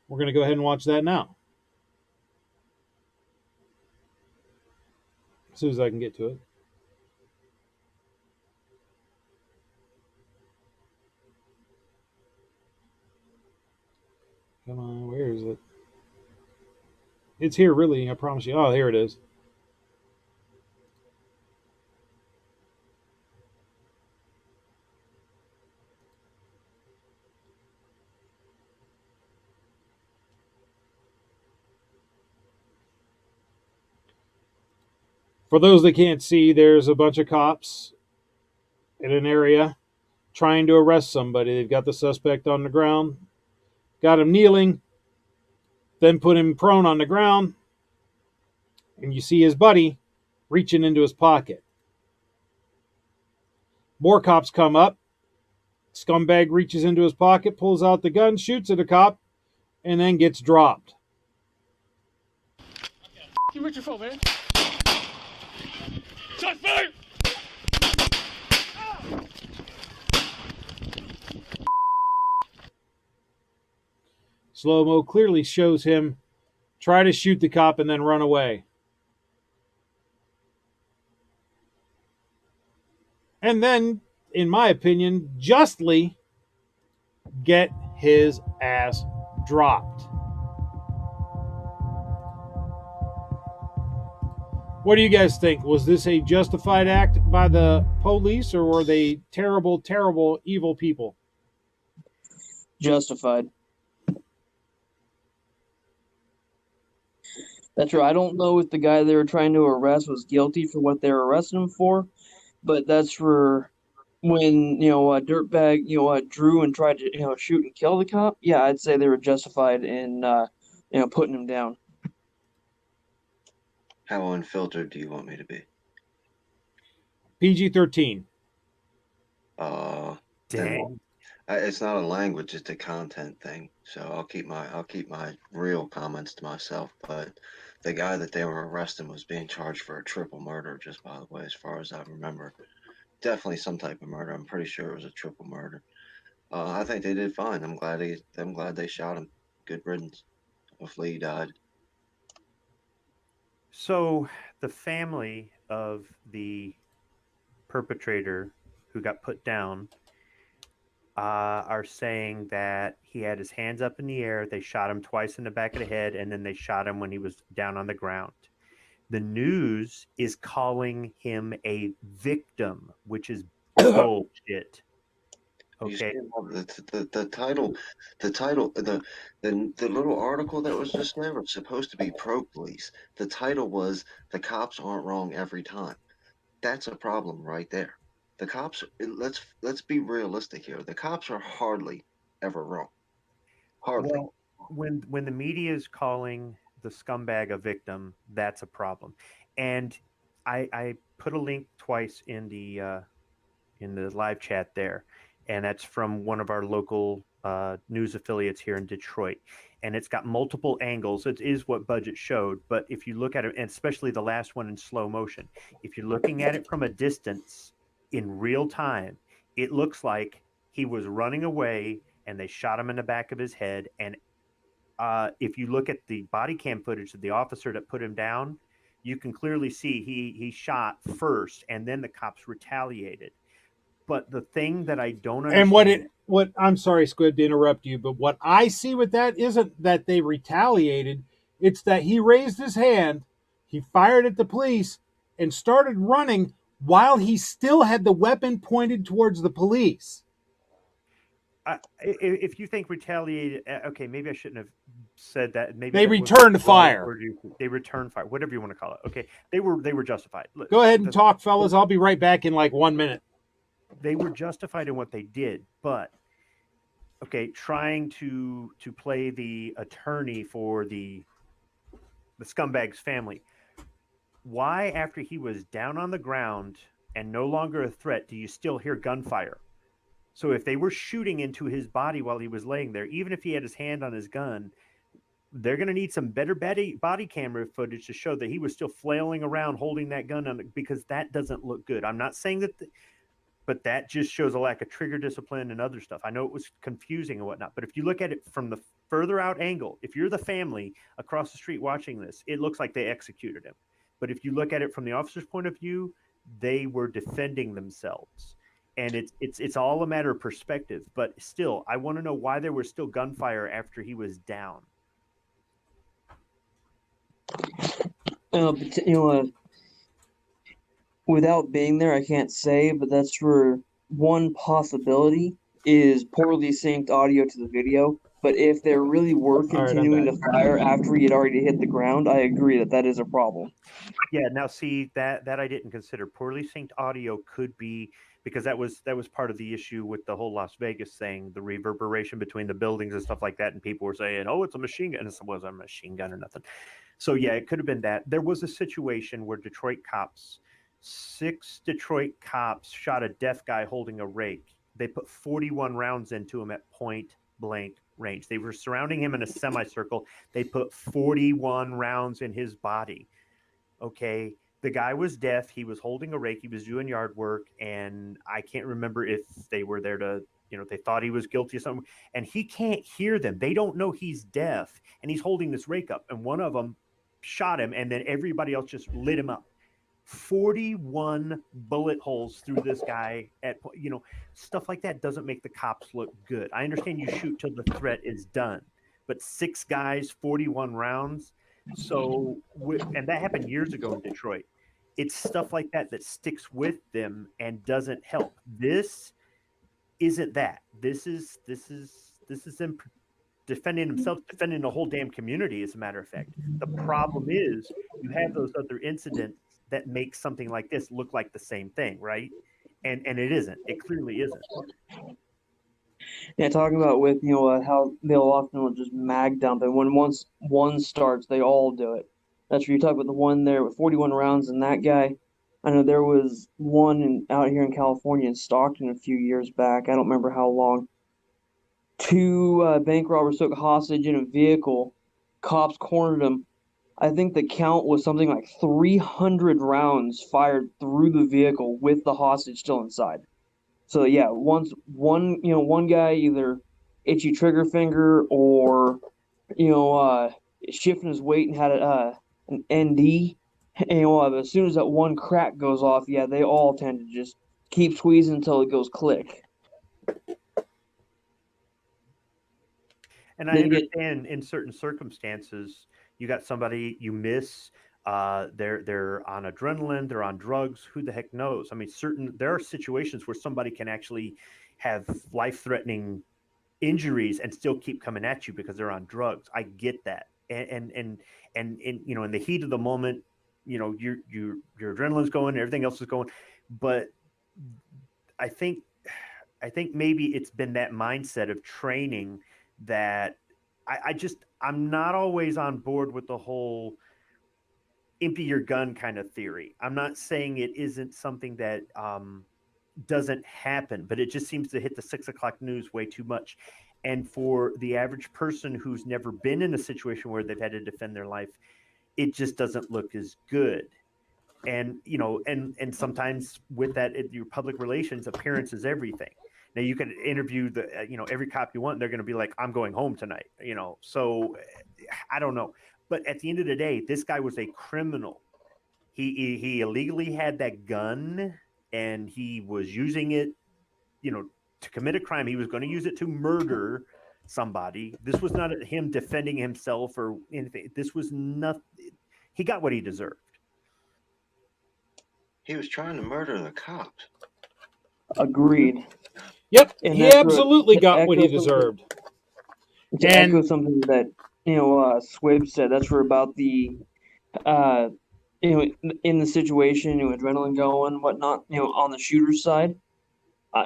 we're going to go ahead and watch that now. As soon as I can get to it. Come on, where is it? It's here, really, I promise you. Oh, here it is. For those that can't see, there's a bunch of cops in an area trying to arrest somebody. They've got the suspect on the ground, got him kneeling, then put him prone on the ground, and you see his buddy reaching into his pocket. More cops come up. Scumbag reaches into his pocket, pulls out the gun, shoots at a cop, and then gets dropped. You with your phone, man. Shot fired! Slow-mo clearly shows him try to shoot the cop and then run away. And then, in my opinion, justly get his ass dropped. What do you guys think? Was this a justified act by the police, or were they terrible, terrible, evil people? Justified. That's right. I don't know if the guy they were trying to arrest was guilty for what they were arresting him for, but that's for when, a dirtbag, drew and tried to, shoot and kill the cop. Yeah, I'd say they were justified in, putting him down. How unfiltered do you want me to be? PG-13. Dang. It's not a language; it's a content thing. So I'll keep my real comments to myself. But the guy that they were arresting was being charged for a triple murder. Just by the way, as far as I remember, definitely some type of murder. I'm pretty sure it was a triple murder. I think they did fine. I'm glad they shot him. Good riddance. Hopefully he died. So the family of the perpetrator who got put down are saying that he had his hands up in the air. They shot him twice in the back of the head, and then they shot him when he was down on the ground. The news is calling him a victim, which is bullshit. Okay. The title, the little article that was just there was supposed to be pro police. The title was "The Cops Aren't Wrong Every Time." that's a problem right there. The cops. Let's be realistic here. The cops are hardly ever wrong. Hardly. Well, when the media is calling the scumbag a victim, that's a problem. And I put a link twice in the live chat there, and that's from one of our local news affiliates here in Detroit. And it's got multiple angles. It is what Budget showed, but if you look at it, and especially the last one in slow motion, if you're looking at it from a distance in real time, it looks like he was running away and they shot him in the back of his head. And if you look at the body cam footage of the officer that put him down, you can clearly see he shot first, and then the cops retaliated. But the thing that I don't understand, And what I'm sorry, Squid, to interrupt you, but what I see with that isn't that they retaliated. It's that he raised his hand, he fired at the police, and started running while he still had the weapon pointed towards the police. if you think retaliated, okay, maybe I shouldn't have said that. Maybe They that returned wasn't fire. right, they returned fire, whatever you want to call it. Okay, they were justified. Look, Go ahead and talk, fellas. I'll be right back in like 1 minute. They were justified in what they did, but okay, trying to play the attorney for the scumbag's family. Why, after he was down on the ground and no longer a threat, do you still hear gunfire? So if they were shooting into his body while he was laying there, even if he had his hand on his gun, they're going to need some better body camera footage to show that he was still flailing around holding that gun on it, because that doesn't look good. I'm not saying that, but that just shows a lack of trigger discipline and other stuff. I know it was confusing and whatnot, but if you look at it from the further out angle, if you're the family across the street watching this, it looks like they executed him. But if you look at it from the officer's point of view, they were defending themselves. And it's all a matter of perspective. But still, I want to know why there was still gunfire after he was down. But, without being there, I can't say, but that's for one possibility is poorly synced audio to the video. But if there really were continuing to fire after he had already hit the ground, I agree that is a problem. Yeah, now see that I didn't consider. Poorly synced audio could be because that was part of the issue with the whole Las Vegas thing, the reverberation between the buildings and stuff like that, and people were saying, "Oh, it's a machine gun," and it wasn't a machine gun or nothing. So yeah, it could have been that. There was a situation where 6 Detroit cops shot a deaf guy holding a rake. They put 41 rounds into him at point blank range. They were surrounding him in a semicircle. They put 41 rounds in his body. Okay, the guy was deaf. He was holding a rake. He was doing yard work, and I can't remember if they were there to, they thought he was guilty of something, and he can't hear them. They don't know he's deaf, and he's holding this rake up, and one of them shot him, and then everybody else just lit him up. 41 bullet holes through this guy stuff like that doesn't make the cops look good. I understand you shoot till the threat is done, but 6 guys, 41 rounds. So, and that happened years ago in Detroit. It's stuff like that sticks with them and doesn't help. This isn't that. This is them defending themselves, defending the whole damn community, as a matter of fact. The problem is you have those other incidents that make something like this look like the same thing, right? And it isn't. It clearly isn't. Yeah, talking about with how they'll often just mag dump, and when once one starts, they all do it. That's where you talk about the one there with 41 rounds, and that guy. I know there was one out here in California in Stockton a few years back. I don't remember how long. 2 bank robbers took hostage in a vehicle. Cops cornered them. I think the count was something like 300 rounds fired through the vehicle with the hostage still inside. So yeah, one guy either itchy trigger finger or shifting his weight and had an ND. And as soon as that one crack goes off, yeah, they all tend to just keep squeezing until it goes click. And I understand in certain circumstances, you got somebody you miss. They're on adrenaline, they're on drugs. Who the heck knows? I mean, there are situations where somebody can actually have life-threatening injuries and still keep coming at you because they're on drugs. I get that, and in the heat of the moment, your adrenaline's going, everything else is going, but I think maybe it's been that mindset of training that I'm not always on board with the whole empty your gun kind of theory. I'm not saying it isn't something that doesn't happen, but it just seems to hit the 6 o'clock news way too much. And for the average person who's never been in a situation where they've had to defend their life, it just doesn't look as good. And and sometimes with that, your public relations, appearance is everything. Now you can interview the every cop you want, and they're going to be like, I'm going home tonight. So I don't know, but at the end of the day, this guy was a criminal. He illegally had that gun, and he was using it to commit a crime. He was going to use it to murder somebody. This was not him defending himself or anything. This was nothing. He got what he deserved. He was trying to murder the cops. Agreed. Yep, And he that's absolutely what- got what he echo something- deserved. To And- echo something that Swib said, that's where about the in the situation, adrenaline going, whatnot, on the shooter's side.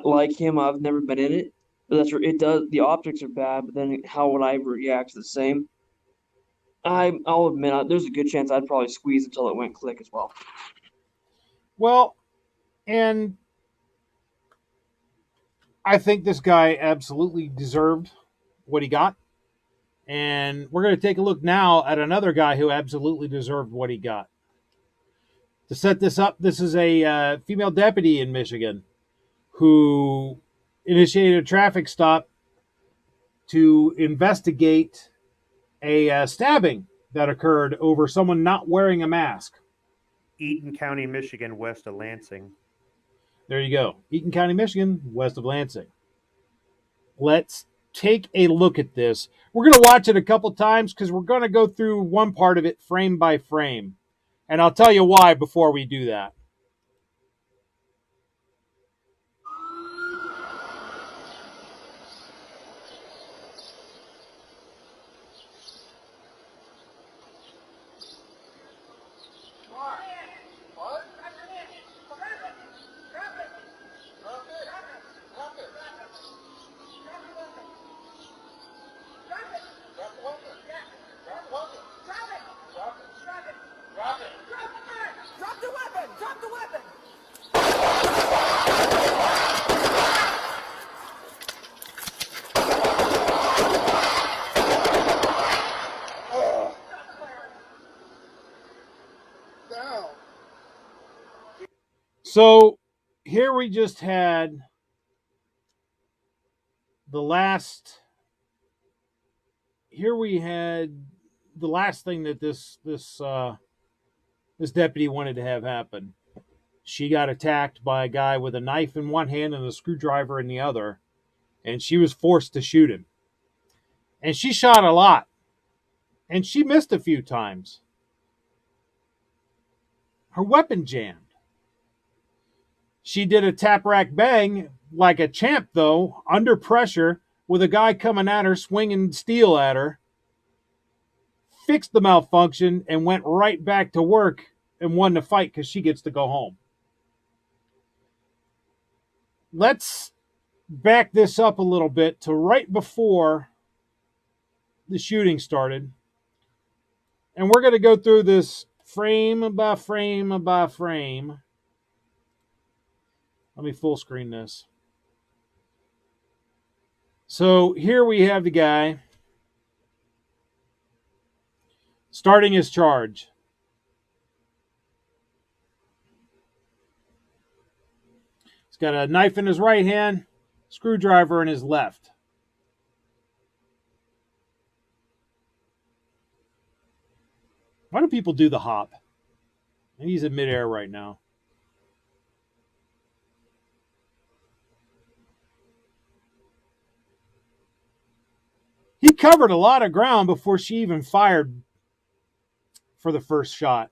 Like him, I've never been in it, but that's where it does. The optics are bad, but then how would I react the same? I'll admit, there's a good chance I'd probably squeeze until it went click as well. Well, and I think this guy absolutely deserved what he got. And we're going to take a look now at another guy who absolutely deserved what he got. To set this up, this is a female deputy in Michigan who initiated a traffic stop to investigate a stabbing that occurred over someone not wearing a mask. Eaton County, Michigan, west of Lansing. There you go. Eaton County, Michigan, west of Lansing. Let's take a look at this. We're going to watch it a couple times because we're going to go through one part of it frame by frame. And I'll tell you why before we do that. So here we just had the last. Here we had the last thing that this deputy wanted to have happen. She got attacked by a guy with a knife in one hand and a screwdriver in the other, and she was forced to shoot him. And she shot a lot, and she missed a few times. Her weapon jammed. She did a tap rack bang like a champ, though, under pressure, with a guy coming at her, swinging steel at her, fixed the malfunction, and went right back to work and won the fight because she gets to go home. Let's back this up a little bit to right before the shooting started. And we're going to go through this frame by frame by frame. Let me full screen this. So here we have the guy starting his charge. He's got a knife in his right hand, screwdriver in his left. Why do people do the hop? Maybe he's in midair right now. He covered a lot of ground before she even fired for the first shot.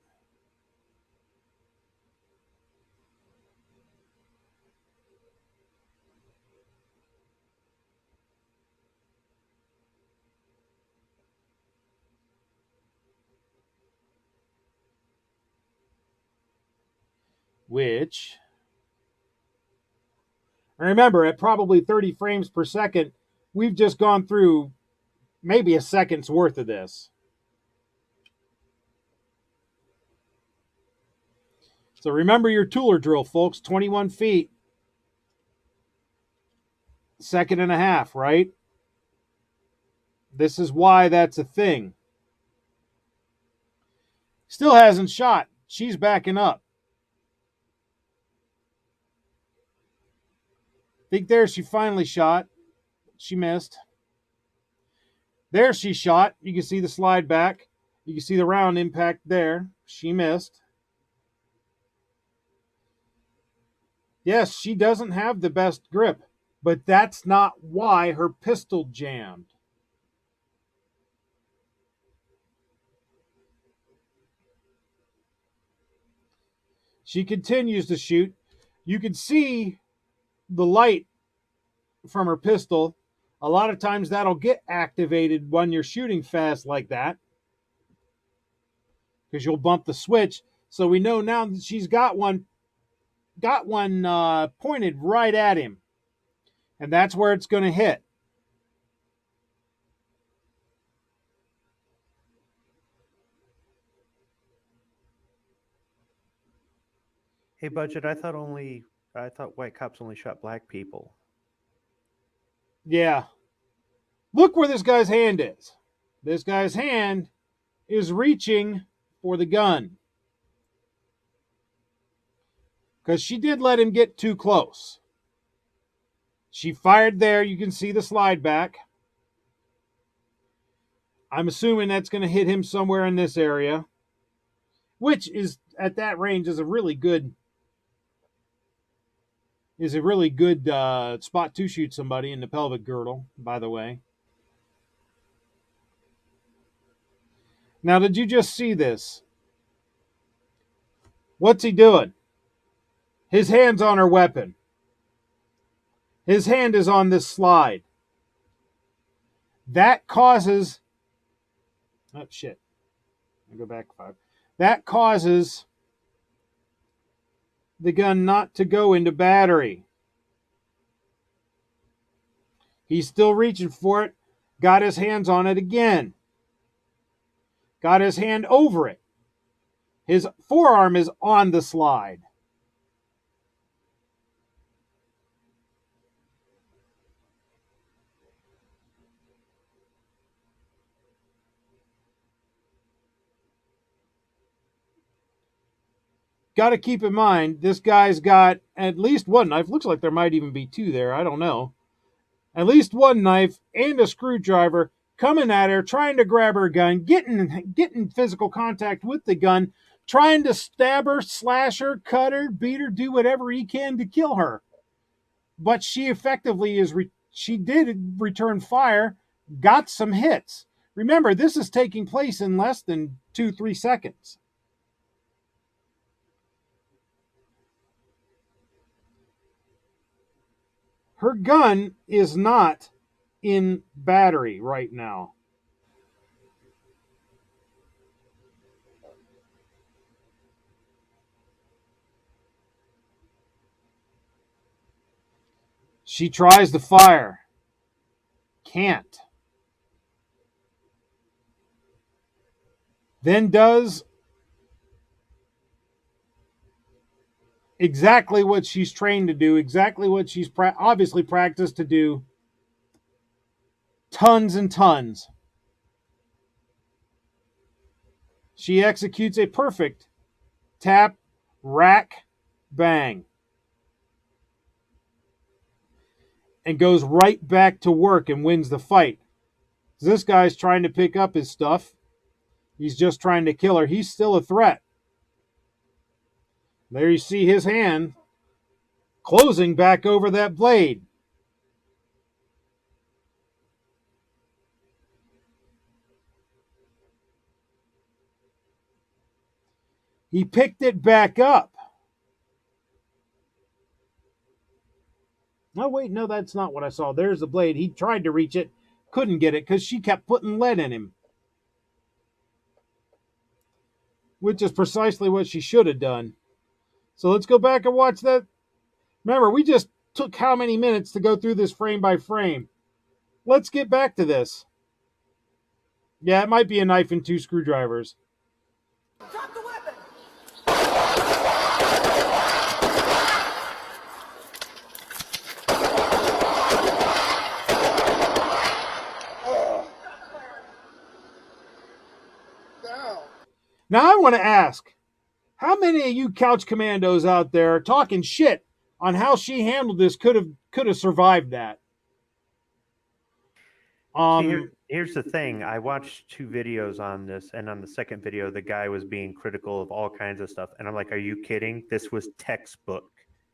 which, remember, at probably 30 frames per second, we've just gone through maybe a second's worth of this. So remember your Tooler drill, folks. 21 feet, second and a half, right? This is why that's a thing. Still hasn't shot. She's backing up. Think there she finally shot. She missed. There she shot. You can see the slide back. You can see the round impact there. She missed. Yes, she doesn't have the best grip, but that's not why her pistol jammed. She continues to shoot. You can see the light from her pistol. A lot of times that'll get activated when you're shooting fast like that, because you'll bump the switch. So we know now that she's got one pointed right at him, and that's where it's going to hit. Hey, Budget, I thought white cops only shot black people. Yeah. Look where this guy's hand is. This guy's hand is reaching for the gun, because she did let him get too close. She fired there. You can see the slide back. I'm assuming that's going to hit him somewhere in this area, which is, at that range, is a really good spot to shoot somebody in the pelvic girdle, by the way. Now, did you just see this? What's he doing? His hand's on her weapon. His hand is on this slide. That causes... Oh, shit. I'll go back 5. That causes the gun not to go into battery. He's still reaching for it. Got his hands on it again. Got his hand over it. His forearm is on the slide. Got to keep in mind, this guy's got at least one knife. Looks like there might even be two there. I don't know. At least one knife and a screwdriver coming at her, trying to grab her gun, getting physical contact with the gun, trying to stab her, slash her, cut her, beat her, do whatever he can to kill her. But she effectively she did return fire, got some hits. Remember, this is taking place in less than 2-3 seconds. Her gun is not in battery right now. She tries to fire. Can't. Then does exactly what she's trained to do, exactly what she's obviously practiced to do tons and tons. She executes a perfect tap, rack, bang, and goes right back to work and wins the fight. This guy's trying to pick up his stuff. He's just trying to kill her. He's still a threat. There you see his hand closing back over that blade. He picked it back up. Oh, wait, no, that's not what I saw. There's the blade. He tried to reach it, couldn't get it because she kept putting lead in him, which is precisely what she should have done. So let's go back and watch that. Remember, we just took how many minutes to go through this frame by frame. Let's get back to this. Yeah, it might be a knife and 2 screwdrivers. Drop the weapon! Now I want to ask, how many of you couch commandos out there talking shit on how she handled this could have survived that? Here's the thing. I watched 2 videos on this, and on the second video, the guy was being critical of all kinds of stuff. And I'm like, are you kidding? This was textbook.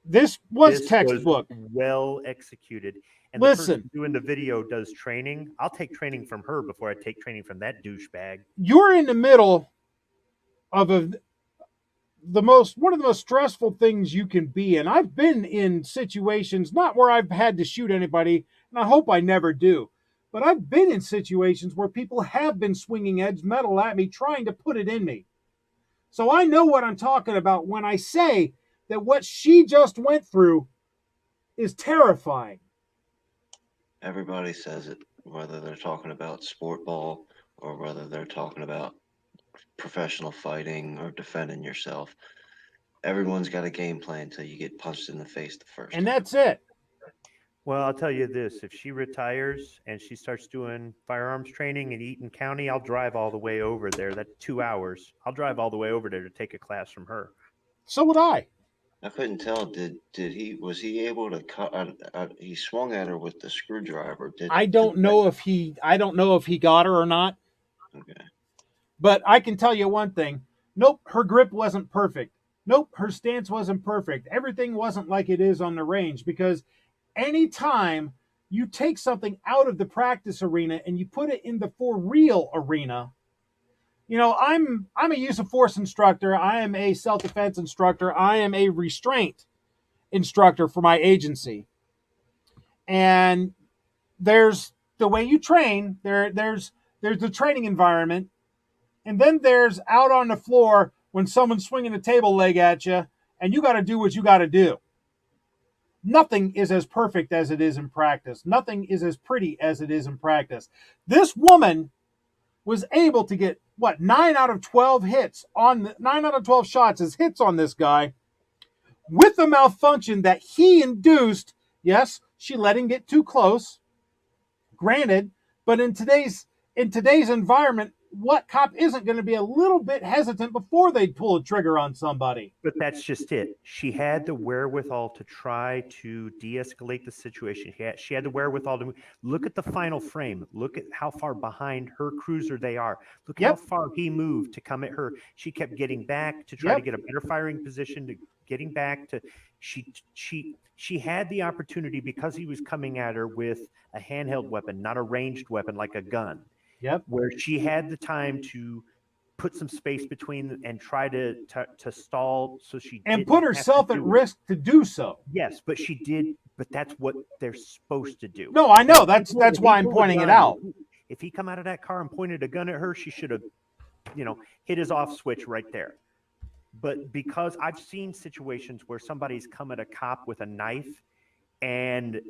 This was textbook. Well executed. And Listen, the person doing the video does training. I'll take training from her before I take training from that douchebag. You're in the middle of one of the most stressful things you can be in. I've been in situations, not where I've had to shoot anybody, and I hope I never do, but I've been in situations where people have been swinging edge metal at me, trying to put it in me. So I know what I'm talking about when I say that what she just went through is terrifying. Everybody says it, whether they're talking about sport ball or whether they're talking about professional fighting or defending yourself. Everyone's got a game plan until you get punched in the face the first And time. that's it. Well, I'll tell you this. If she retires and she starts doing firearms training in Eaton County, I'll drive all the way over there. That's 2 hours. I'll drive all the way over there to take a class from her. So would I. I couldn't tell. Was he able to cut? He swung at her with the screwdriver. I don't know if he got her or not. Okay. But I can tell you one thing. Nope, her grip wasn't perfect. Nope, her stance wasn't perfect. Everything wasn't like it is on the range, because anytime you take something out of the practice arena and you put it in the for real arena, I'm a use of force instructor. I am a self-defense instructor. I am a restraint instructor for my agency. And there's the way you train. There's the training environment. And then there's out on the floor when someone's swinging a table leg at you, and you got to do what you got to do. Nothing is as perfect as it is in practice. Nothing is as pretty as it is in practice. This woman was able to get, 9 out of 12 shots as hits on this guy with a malfunction that he induced. Yes, she let him get too close, granted, but in today's environment, what cop isn't going to be a little bit hesitant before they pull a trigger on somebody? But that's just it. She had the wherewithal to try to de-escalate the situation. She had the wherewithal to look at the final frame. Look at how far behind her cruiser they are. Look how far he moved to come at her. She kept getting back to try to get a better firing position, to getting back to she had the opportunity, because he was coming at her with a handheld weapon, not a ranged weapon like a gun. Where she had the time to put some space between and try to stall, so she and put herself at risk to do so. Yes, but she did. But that's what they're supposed to do. No, I know. That's why I'm pointing it out. If he come out of that car and pointed a gun at her, she should have, hit his off switch right there. But because I've seen situations where somebody's come at a cop with a knife and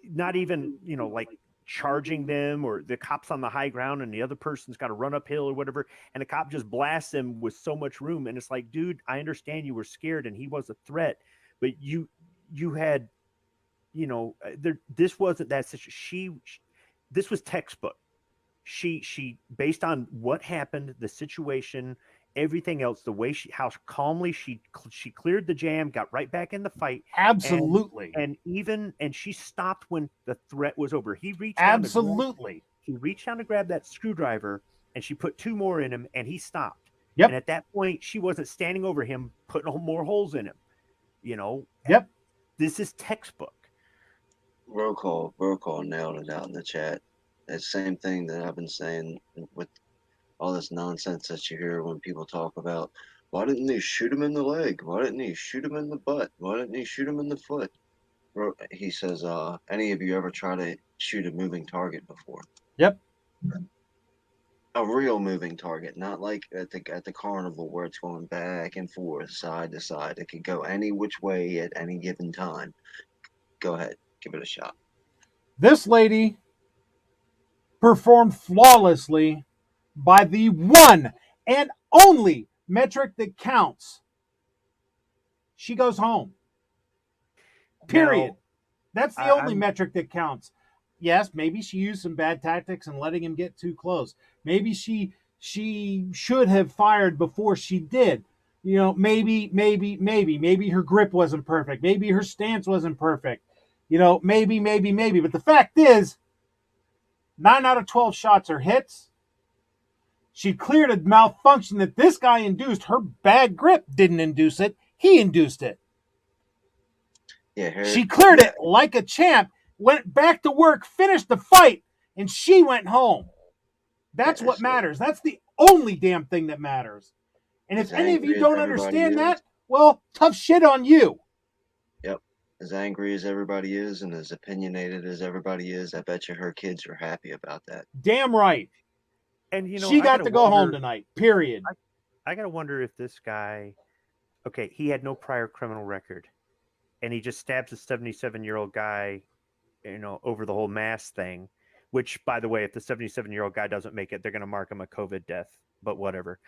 not even, like charging them, or the cop's on the high ground and the other person's got to run uphill or whatever, and the cop just blasts them with so much room, and it's like, dude, I understand you were scared and he was a threat, but you had, this wasn't that situation. This was textbook. She based on what happened, the situation, everything else, the way how calmly she cleared the jam, got right back in the fight. Absolutely. And she stopped when the threat was over. He reached absolutely. He reached down to grab that screwdriver, and she put 2 more in him, and he stopped. Yep. And at that point, she wasn't standing over him, putting more holes in him. Yep. This is textbook. Roll call nailed it out in the chat. It's the same thing that I've been saying with all this nonsense that you hear when people talk about, why didn't they shoot him in the leg? Why didn't he shoot him in the butt? Why didn't he shoot him in the foot? He says, any of you ever try to shoot a moving target before? Yep. a real moving target, not like at the carnival where it's going back and forth, side to side. It could go any which way at any given time. Go ahead, give it a shot. This lady performed flawlessly by the one and only metric that counts. She goes home. Period. Now, That's the only metric that counts. Yes, maybe she used some bad tactics and letting him get too close. Maybe she should have fired before she did. You know, maybe her grip wasn't perfect. Maybe her stance wasn't perfect. You know, maybe. But the fact is, 9 out of 12 shots are hits. She cleared a malfunction that this guy induced. Her bad grip didn't induce it. He induced it. Yeah, she cleared it like a champ, went back to work, finished the fight, and she went home. That's what matters. That's the only damn thing that matters. And if any of you don't understand that, well, tough shit on you. Yep. As angry as everybody is and as opinionated as everybody is, I bet you her kids are happy about that. Damn right. And you know, she got to go home tonight, period. I got to wonder if this guy, okay, he had no prior criminal record. And he just stabs a 77-year-old guy, you know, over the whole mask thing, which, by the way, if the 77-year-old guy doesn't make it, they're going to mark him a COVID death, but whatever.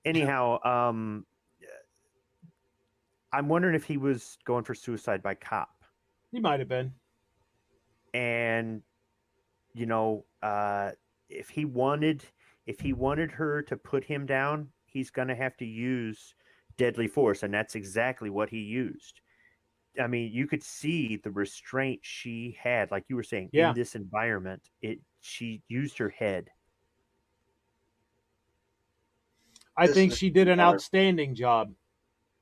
Anyhow, I'm wondering if he was going for suicide by cop. He might have been. And, you know, if he wanted her to put him down, he's going to have to use deadly force, and that's exactly what he used. I mean, you could see the restraint she had, like you were saying, in this environment. She used her head. I think she did an outstanding job.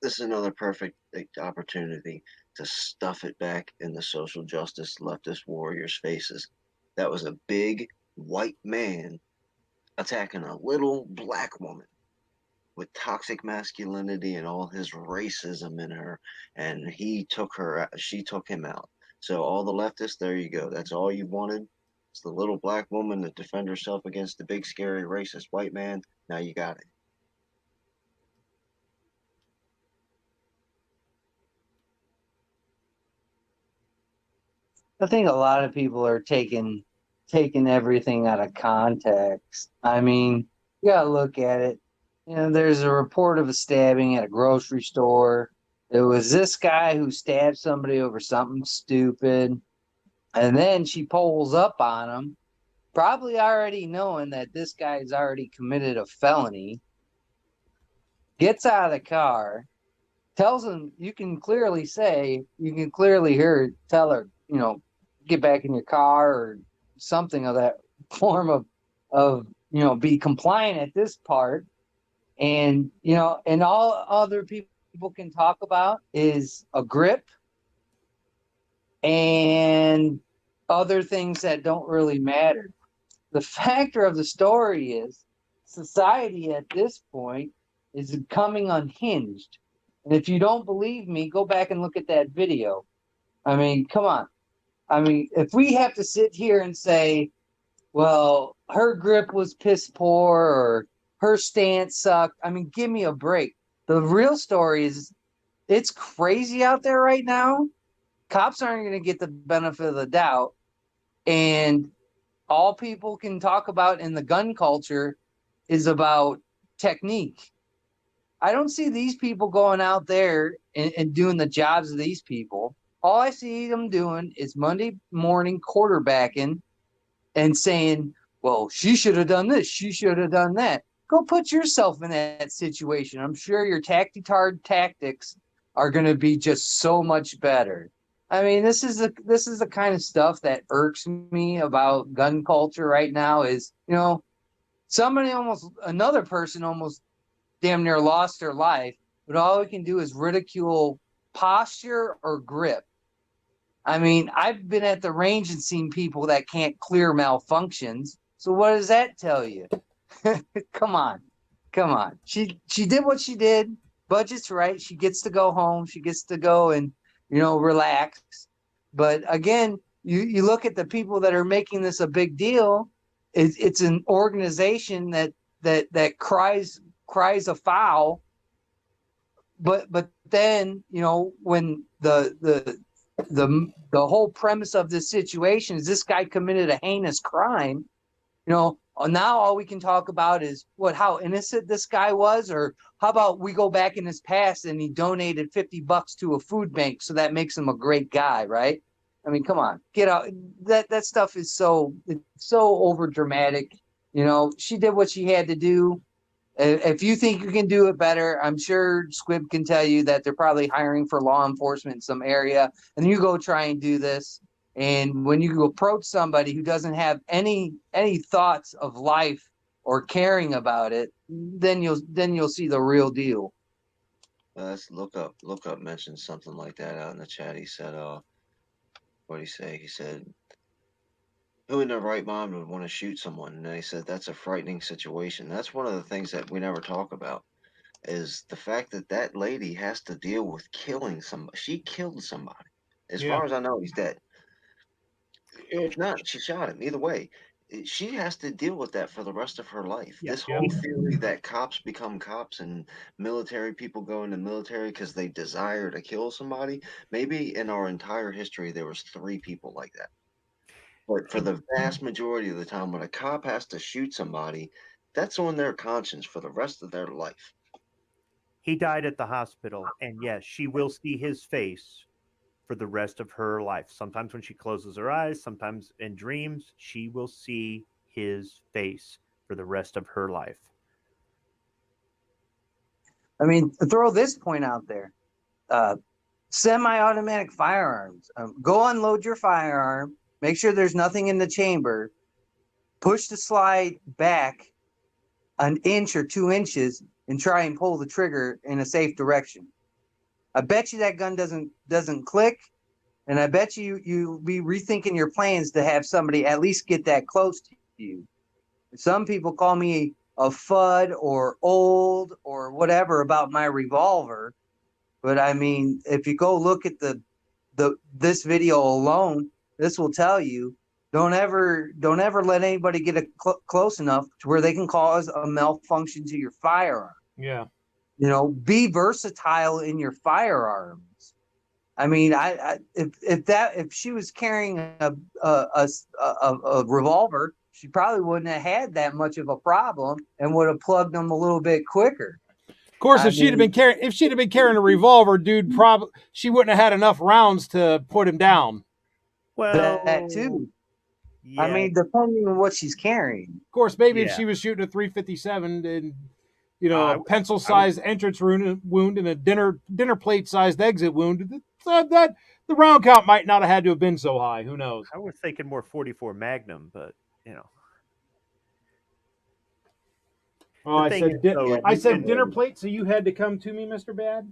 This is another perfect opportunity to stuff it back in the social justice leftist warriors' faces. That was a big white man attacking a little black woman with toxic masculinity and all his racism in her, and she took him out. So all the leftists, there you go. That's all you wanted. It's the little black woman to defend herself against the big scary racist white man. Now you got it. I think a lot of people are taking everything out of context. I mean, you gotta look at it. You know, there's a report of a stabbing at a grocery store. It was this guy who stabbed somebody over something stupid. And then she pulls up on him, probably already knowing that this guy's already committed a felony. Gets out of the car, tells him, you can clearly hear her tell her, you know, get back in your car or something of that form of you know, be compliant at this part. And, you know, and all other people can talk about is a grip and other things that don't really matter. The factor of the story is society at this point is becoming unhinged. And if you don't believe me, go back and look at that video. I mean, come on. I mean, if we have to sit here and say, well, her grip was piss poor or her stance sucked, I mean, give me a break. The real story is it's crazy out there right now. Cops aren't going to get the benefit of the doubt. And all people can talk about in the gun culture is about technique. I don't see these people going out there and doing the jobs of these people. All I see them doing is Monday morning quarterbacking and saying, well, she should have done this. She should have done that. Go put yourself in that situation. I'm sure your tactitard tactics are going to be just so much better. I mean, this is the kind of stuff that irks me about gun culture right now is, you know, another person almost damn near lost their life, but all we can do is ridicule posture or grip. I mean, I've been at the range and seen people that can't clear malfunctions. So what does that tell you? Come on. She did what she did. Budget's right. She gets to go home. She gets to go and, you know, relax. But again, you look at the people that are making this a big deal. It's an organization that that cries a foul, but then, you know, when the whole premise of this situation is this guy committed a heinous crime, you know, now all we can talk about is how innocent this guy was, or how about we go back in his past and he donated $50 to a food bank, so that makes him a great guy, right? I mean, come on, get out. That stuff is so over dramatic. You know, she did what she had to do. If you think you can do it better, I'm sure Squib can tell you that they're probably hiring for law enforcement in some area, and you go try and do this. And when you approach somebody who doesn't have any thoughts of life or caring about it, then you'll see the real deal. Let's look up mentioned something like that out in the chat. He said, what'd he say? He said, who in their right mind would want to shoot someone? And they said that's a frightening situation. That's one of the things that we never talk about, is the fact that that lady has to deal with killing somebody. She killed somebody. As far as I know, he's dead. If not, she shot him. Either way, she has to deal with that for the rest of her life. Yeah. This whole theory that cops become cops and military people go into military because they desire to kill somebody. Maybe in our entire history, there was 3 people like that. But for the vast majority of the time, when a cop has to shoot somebody, that's on their conscience for the rest of their life. He died at the hospital, and yes, she will see his face for the rest of her life. Sometimes when she closes her eyes, sometimes in dreams, she will see his face for the rest of her life. I mean, throw this point out there. Semi-automatic firearms. Go unload your firearm. Make sure there's nothing in the chamber. Push the slide back an inch or 2 inches and try and pull the trigger in a safe direction. I bet you that gun doesn't click, and I bet you'll be rethinking your plans to have somebody at least get that close to you. Some people call me a FUD or old or whatever about my revolver, but I mean, if you go look at this video alone, this will tell you, don't ever let anybody get close enough to where they can cause a malfunction to your firearm. Yeah. You know, be versatile in your firearms. I mean, if she was carrying a revolver, she probably wouldn't have had that much of a problem and would have plugged them a little bit quicker. Of course, if she'd have been carrying a revolver, dude, she wouldn't have had enough rounds to put him down. Well, that too. Yeah. I mean, depending on what she's carrying. Of course, maybe if she was shooting a 357 and, you know, a pencil-sized entrance wound and a dinner plate-sized exit wound, that the round count might not have had to have been so high. Who knows? I was thinking more 44 Magnum, but you know. Oh, I said dinner plate, so you had to come to me, Mr. Bad?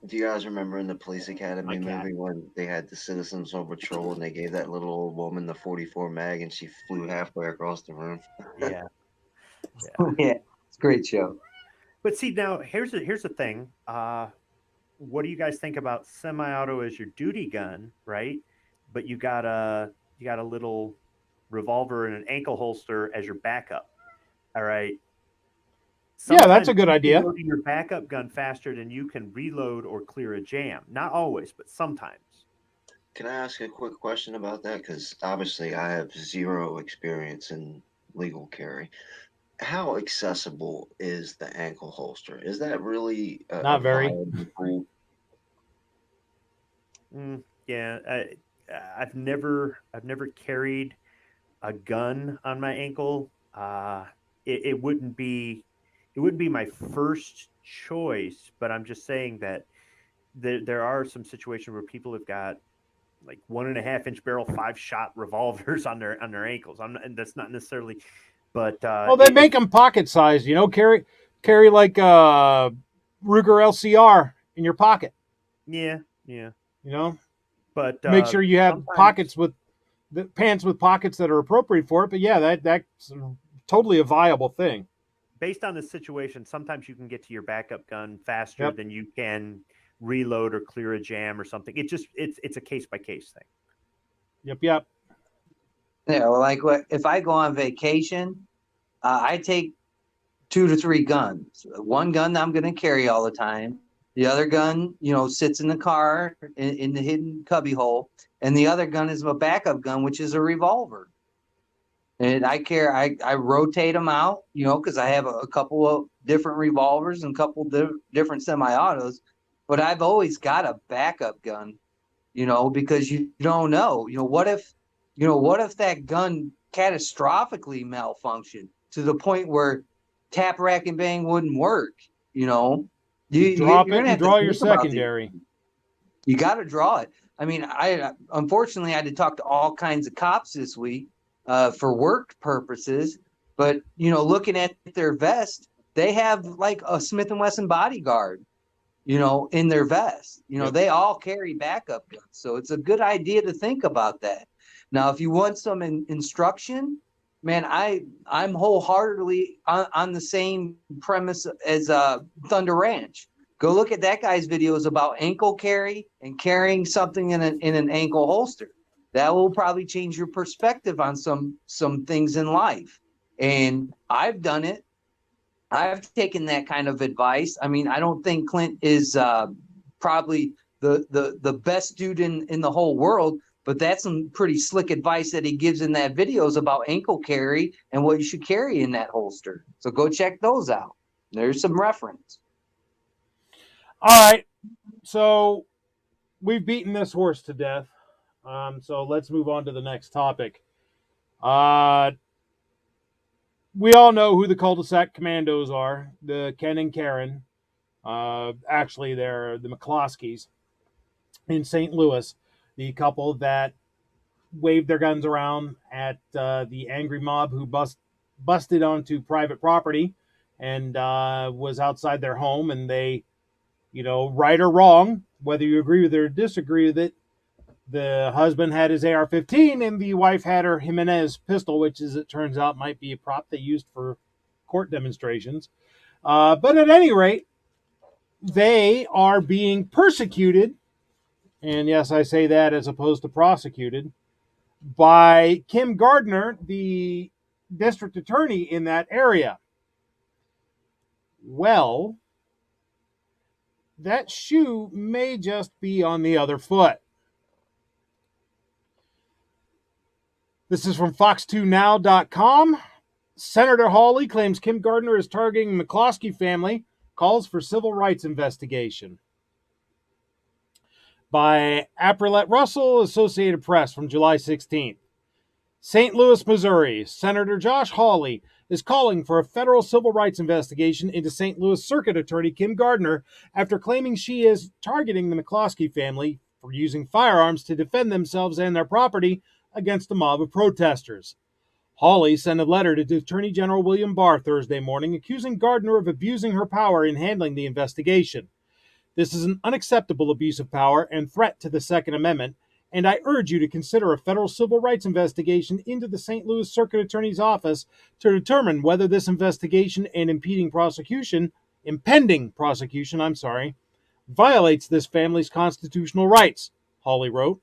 Do you guys remember in the Police Academy movie when they had the Citizens on Patrol and they gave that little old woman the 44 mag and she flew halfway across the room? Yeah. Yeah, it's a great show. But see, now here's the thing. What do you guys think about semi-auto as your duty gun, right? But you got a little revolver and an ankle holster as your backup. All right. Yeah, that's a good idea. Loading your backup gun faster than you can reload or clear a jam. Not always, but sometimes. Can I ask a quick question about that? Because obviously I have 0 experience in legal carry. How accessible is the ankle holster? Is that really not very? Yeah, I've never carried a gun on my ankle. It wouldn't be my first choice, but I'm just saying that there are some situations where people have got like 1.5-inch barrel 5-shot revolvers on their ankles. And that's not necessarily, but well, they make them pocket sized. You know, carry like Ruger LCR in your pocket. Yeah. You know, but make sure you have pants with pockets that are appropriate for it. But yeah, that's totally a viable thing. Based on the situation, sometimes you can get to your backup gun faster than you can reload or clear a jam or something. It's a case by case thing. Yep. Yeah, well, like if I go on vacation, I take 2 to 3 guns. One gun I'm going to carry all the time. The other gun, sits in the car in the hidden cubby hole. And the other gun is a backup gun, which is a revolver. And I rotate them out, because I have a couple of different revolvers and a couple of different semi-autos. But I've always got a backup gun, because you don't know. What if that gun catastrophically malfunctioned to the point where tap, rack, and bang wouldn't work? You drop it and draw your secondary. You got to draw it. I mean, I unfortunately had to talk to all kinds of cops this week for work purposes. But, looking at their vest, they have like a Smith & Wesson bodyguard, in their vest. Yep. They all carry backup guns. So it's a good idea to think about that. Now, if you want some instruction, man, I'm wholeheartedly on the same premise as Thunder Ranch. Go look at that guy's videos about ankle carry and carrying something in an ankle holster. That will probably change your perspective on some things in life. And I've done it. I've taken that kind of advice. I mean, I don't think Clint is probably the best dude in the whole world, but that's some pretty slick advice that he gives in that videos about ankle carry and what you should carry in that holster. So go check those out. There's some reference. All right. So we've beaten this horse to death. So let's move on to the next topic. We all know who the cul-de-sac commandos are, the Ken and Karen. Actually, they're the McCloskeys in St. Louis, the couple that waved their guns around at the angry mob who busted onto private property and was outside their home. And they, right or wrong, whether you agree with it or disagree with it, the husband had his AR-15 and the wife had her Jimenez pistol, which, as it turns out, might be a prop they used for court demonstrations. But at any rate, they are being persecuted, and yes, I say that as opposed to prosecuted, by Kim Gardner, the district attorney in that area. Well, that shoe may just be on the other foot. This is from Fox2Now.com. Senator Hawley claims Kim Gardner is targeting McCloskey family, calls for civil rights investigation. By Aprilette Russell, Associated Press, from July 16th. St. Louis, Missouri. Senator Josh Hawley is calling for a federal civil rights investigation into St. Louis Circuit Attorney Kim Gardner after claiming she is targeting the McCloskey family for using firearms to defend themselves and their property against a mob of protesters. Hawley sent a letter to Attorney General William Barr Thursday morning accusing Gardner of abusing her power in handling the investigation. This is an unacceptable abuse of power and threat to the Second Amendment, and I urge you to consider a federal civil rights investigation into the St. Louis Circuit Attorney's Office to determine whether this investigation and impending prosecution, violates this family's constitutional rights, Hawley wrote.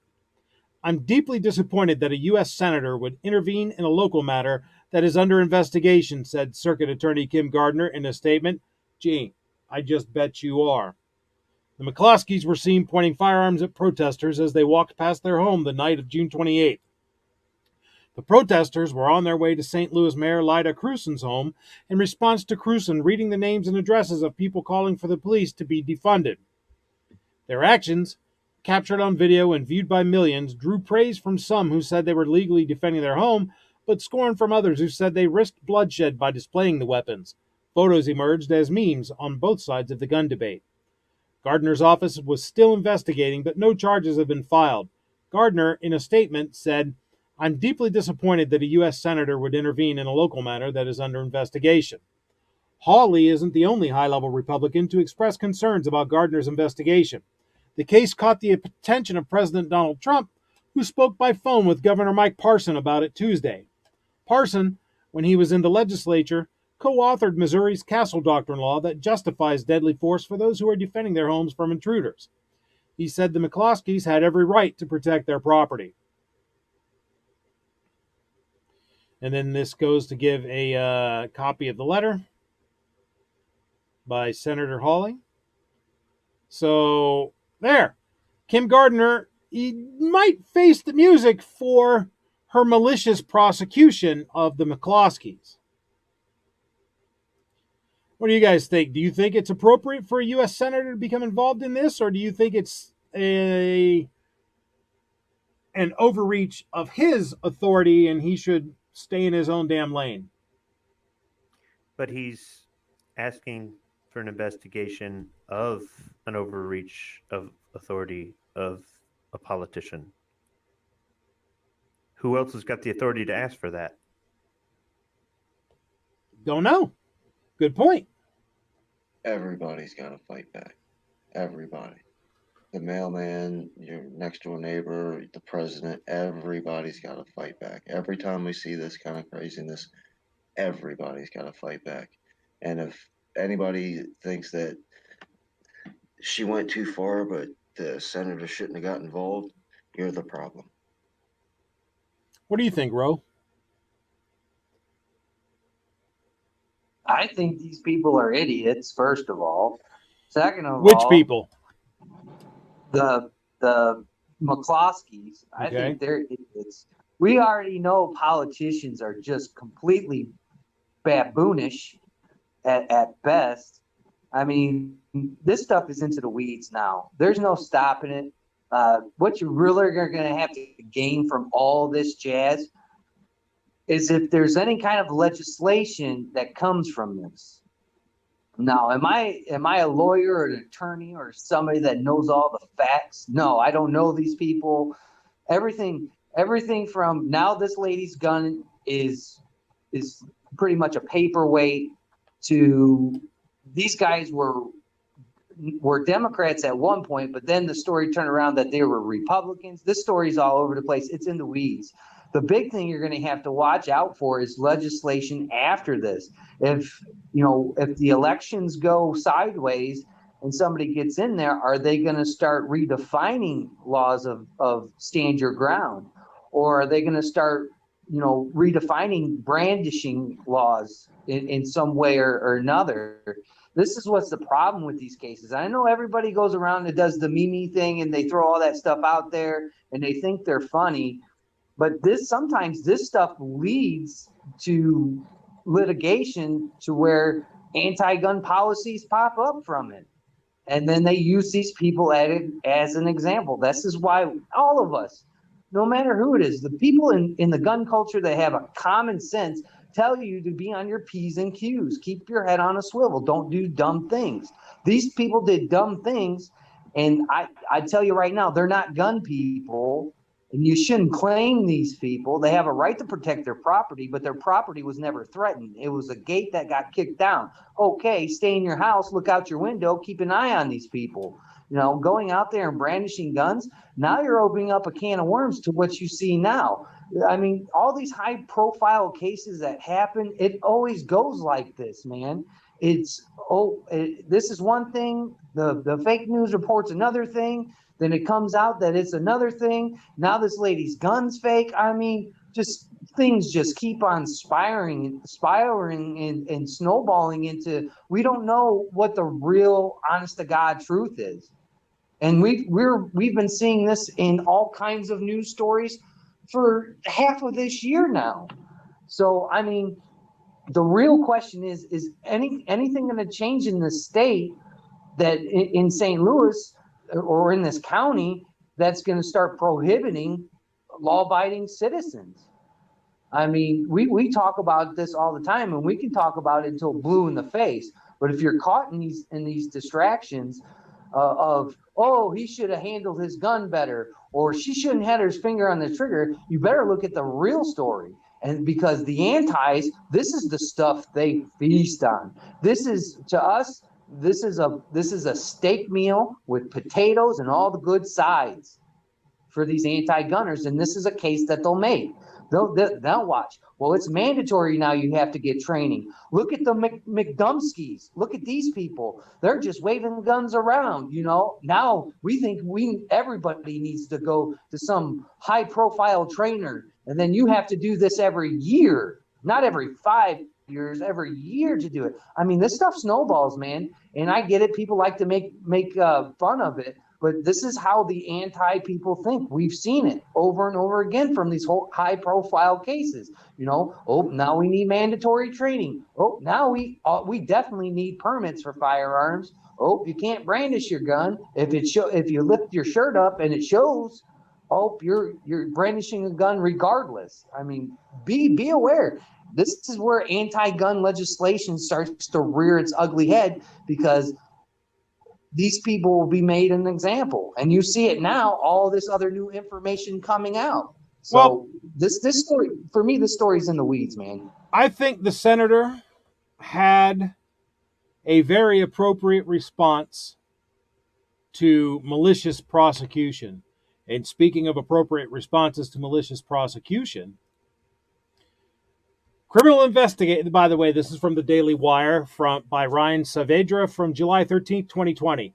I'm deeply disappointed that a U.S. Senator would intervene in a local matter that is under investigation, said Circuit Attorney Kim Gardner in a statement. Gee, I just bet you are. The McCloskeys were seen pointing firearms at protesters as they walked past their home the night of June 28th. The protesters were on their way to St. Louis Mayor Lyda Krewson's home in response to Krewson reading the names and addresses of people calling for the police to be defunded. Their actions, captured on video and viewed by millions, drew praise from some who said they were legally defending their home, but scorn from others who said they risked bloodshed by displaying the weapons. Photos emerged as memes on both sides of the gun debate. Gardner's office was still investigating, but no charges have been filed. Gardner, in a statement, said, I'm deeply disappointed that a U.S. Senator would intervene in a local matter that is under investigation. Hawley isn't the only high-level Republican to express concerns about Gardner's investigation. The case caught the attention of President Donald Trump, who spoke by phone with Governor Mike Parson about it Tuesday. Parson, when he was in the legislature, co-authored Missouri's Castle Doctrine law that justifies deadly force for those who are defending their homes from intruders. He said the McCloskeys had every right to protect their property. And then this goes to give a copy of the letter. by Senator Hawley. So there, Kim Gardner might face the music for her malicious prosecution of the McCloskeys. What do you guys think? Do you think it's appropriate for a U.S. Senator to become involved in this, or do you think it's an overreach of his authority and he should stay in his own damn lane? But he's asking for an investigation of an overreach of authority of a politician. Who else has got the authority to ask for that? Don't know. Good point. Everybody's got to fight back. Everybody. The mailman, your next door neighbor, the president, everybody's got to fight back. Every time we see this kind of craziness, everybody's got to fight back. And if anybody thinks that she went too far, but the senator shouldn't have got involved, you're the problem. What do you think, Ro? I think these people are idiots, first of all. Second of Which all, people? the McCloskeys, I Okay. think they're idiots. We already know politicians are just completely baboonish at best. I mean, this stuff is into the weeds now. There's no stopping it. What you really are going to have to gain from all this jazz is if there's any kind of legislation that comes from this. Now, am I a lawyer or an attorney or somebody that knows all the facts? No, I don't know these people. Everything from now this lady's gun is pretty much a paperweight to these guys were Democrats at one point, but then the story turned around that they were Republicans. This story's all over the place. It's in the weeds. The big thing you're going to have to watch out for is legislation after this. If the elections go sideways and somebody gets in there, are they going to start redefining laws of stand your ground? Or are they going to start, redefining brandishing laws in some way or another? This is what's the problem with these cases. I know everybody goes around and does the Mimi thing and they throw all that stuff out there and they think they're funny. But sometimes this stuff leads to litigation to where anti-gun policies pop up from it. And then they use these people as an example. This is why all of us, no matter who it is, the people in the gun culture that have a common sense tell you to be on your P's and Q's. Keep your head on a swivel. Don't do dumb things. These people did dumb things, and I tell you right now, they're not gun people, and you shouldn't claim these people. They have a right to protect their property, but their property was never threatened. It was a gate that got kicked down. Okay, stay in your house, look out your window, keep an eye on these people. Going out there and brandishing guns, now you're opening up a can of worms to what you see now. I mean, all these high-profile cases that happen, it always goes like this, man. This is one thing. The fake news reports another thing. Then it comes out that it's another thing. Now this lady's gun's fake. I mean, just things just keep on spiraling and snowballing into we don't know what the real, honest-to-God truth is. And we've been seeing this in all kinds of news stories for half of this year now. So, I mean, the real question is anything going to change in the state that in St. Louis or in this county that's going to start prohibiting law-abiding citizens? I mean, we talk about this all the time, and we can talk about it until blue in the face. But if you're caught in these distractions of, oh, he should have handled his gun better, or she shouldn't have had her finger on the trigger, you better look at the real story. And because the antis, this is the stuff they feast on. This is, to us, this is a steak meal with potatoes and all the good sides for these anti-gunners, and this is a case that they'll make. They'll watch. Well, it's mandatory now. You have to get training. Look at the McDumskis. Look at these people. They're just waving guns around. Now we think everybody needs to go to some high-profile trainer, and then you have to do this every year, not every 5, years, every year to do it. I mean, this stuff snowballs, man. And I get it. People like to make fun of it. But this is how the anti-people think. We've seen it over and over again from these whole high-profile cases. You know, oh, now we need mandatory training. Oh, now we definitely need permits for firearms. Oh, you can't brandish your gun if you lift your shirt up and it shows. Oh, you're brandishing a gun regardless. I mean, be aware. This is where anti-gun legislation starts to rear its ugly head, because these people will be made an example. And you see it now, all this other new information coming out. So Well, this story, for me, this story's in the weeds, man. I think the senator had a very appropriate response to malicious prosecution. And speaking of appropriate responses to malicious prosecution, criminal investigation, by the way, this is from the Daily Wire by Ryan Saavedra from July 13th, 2020.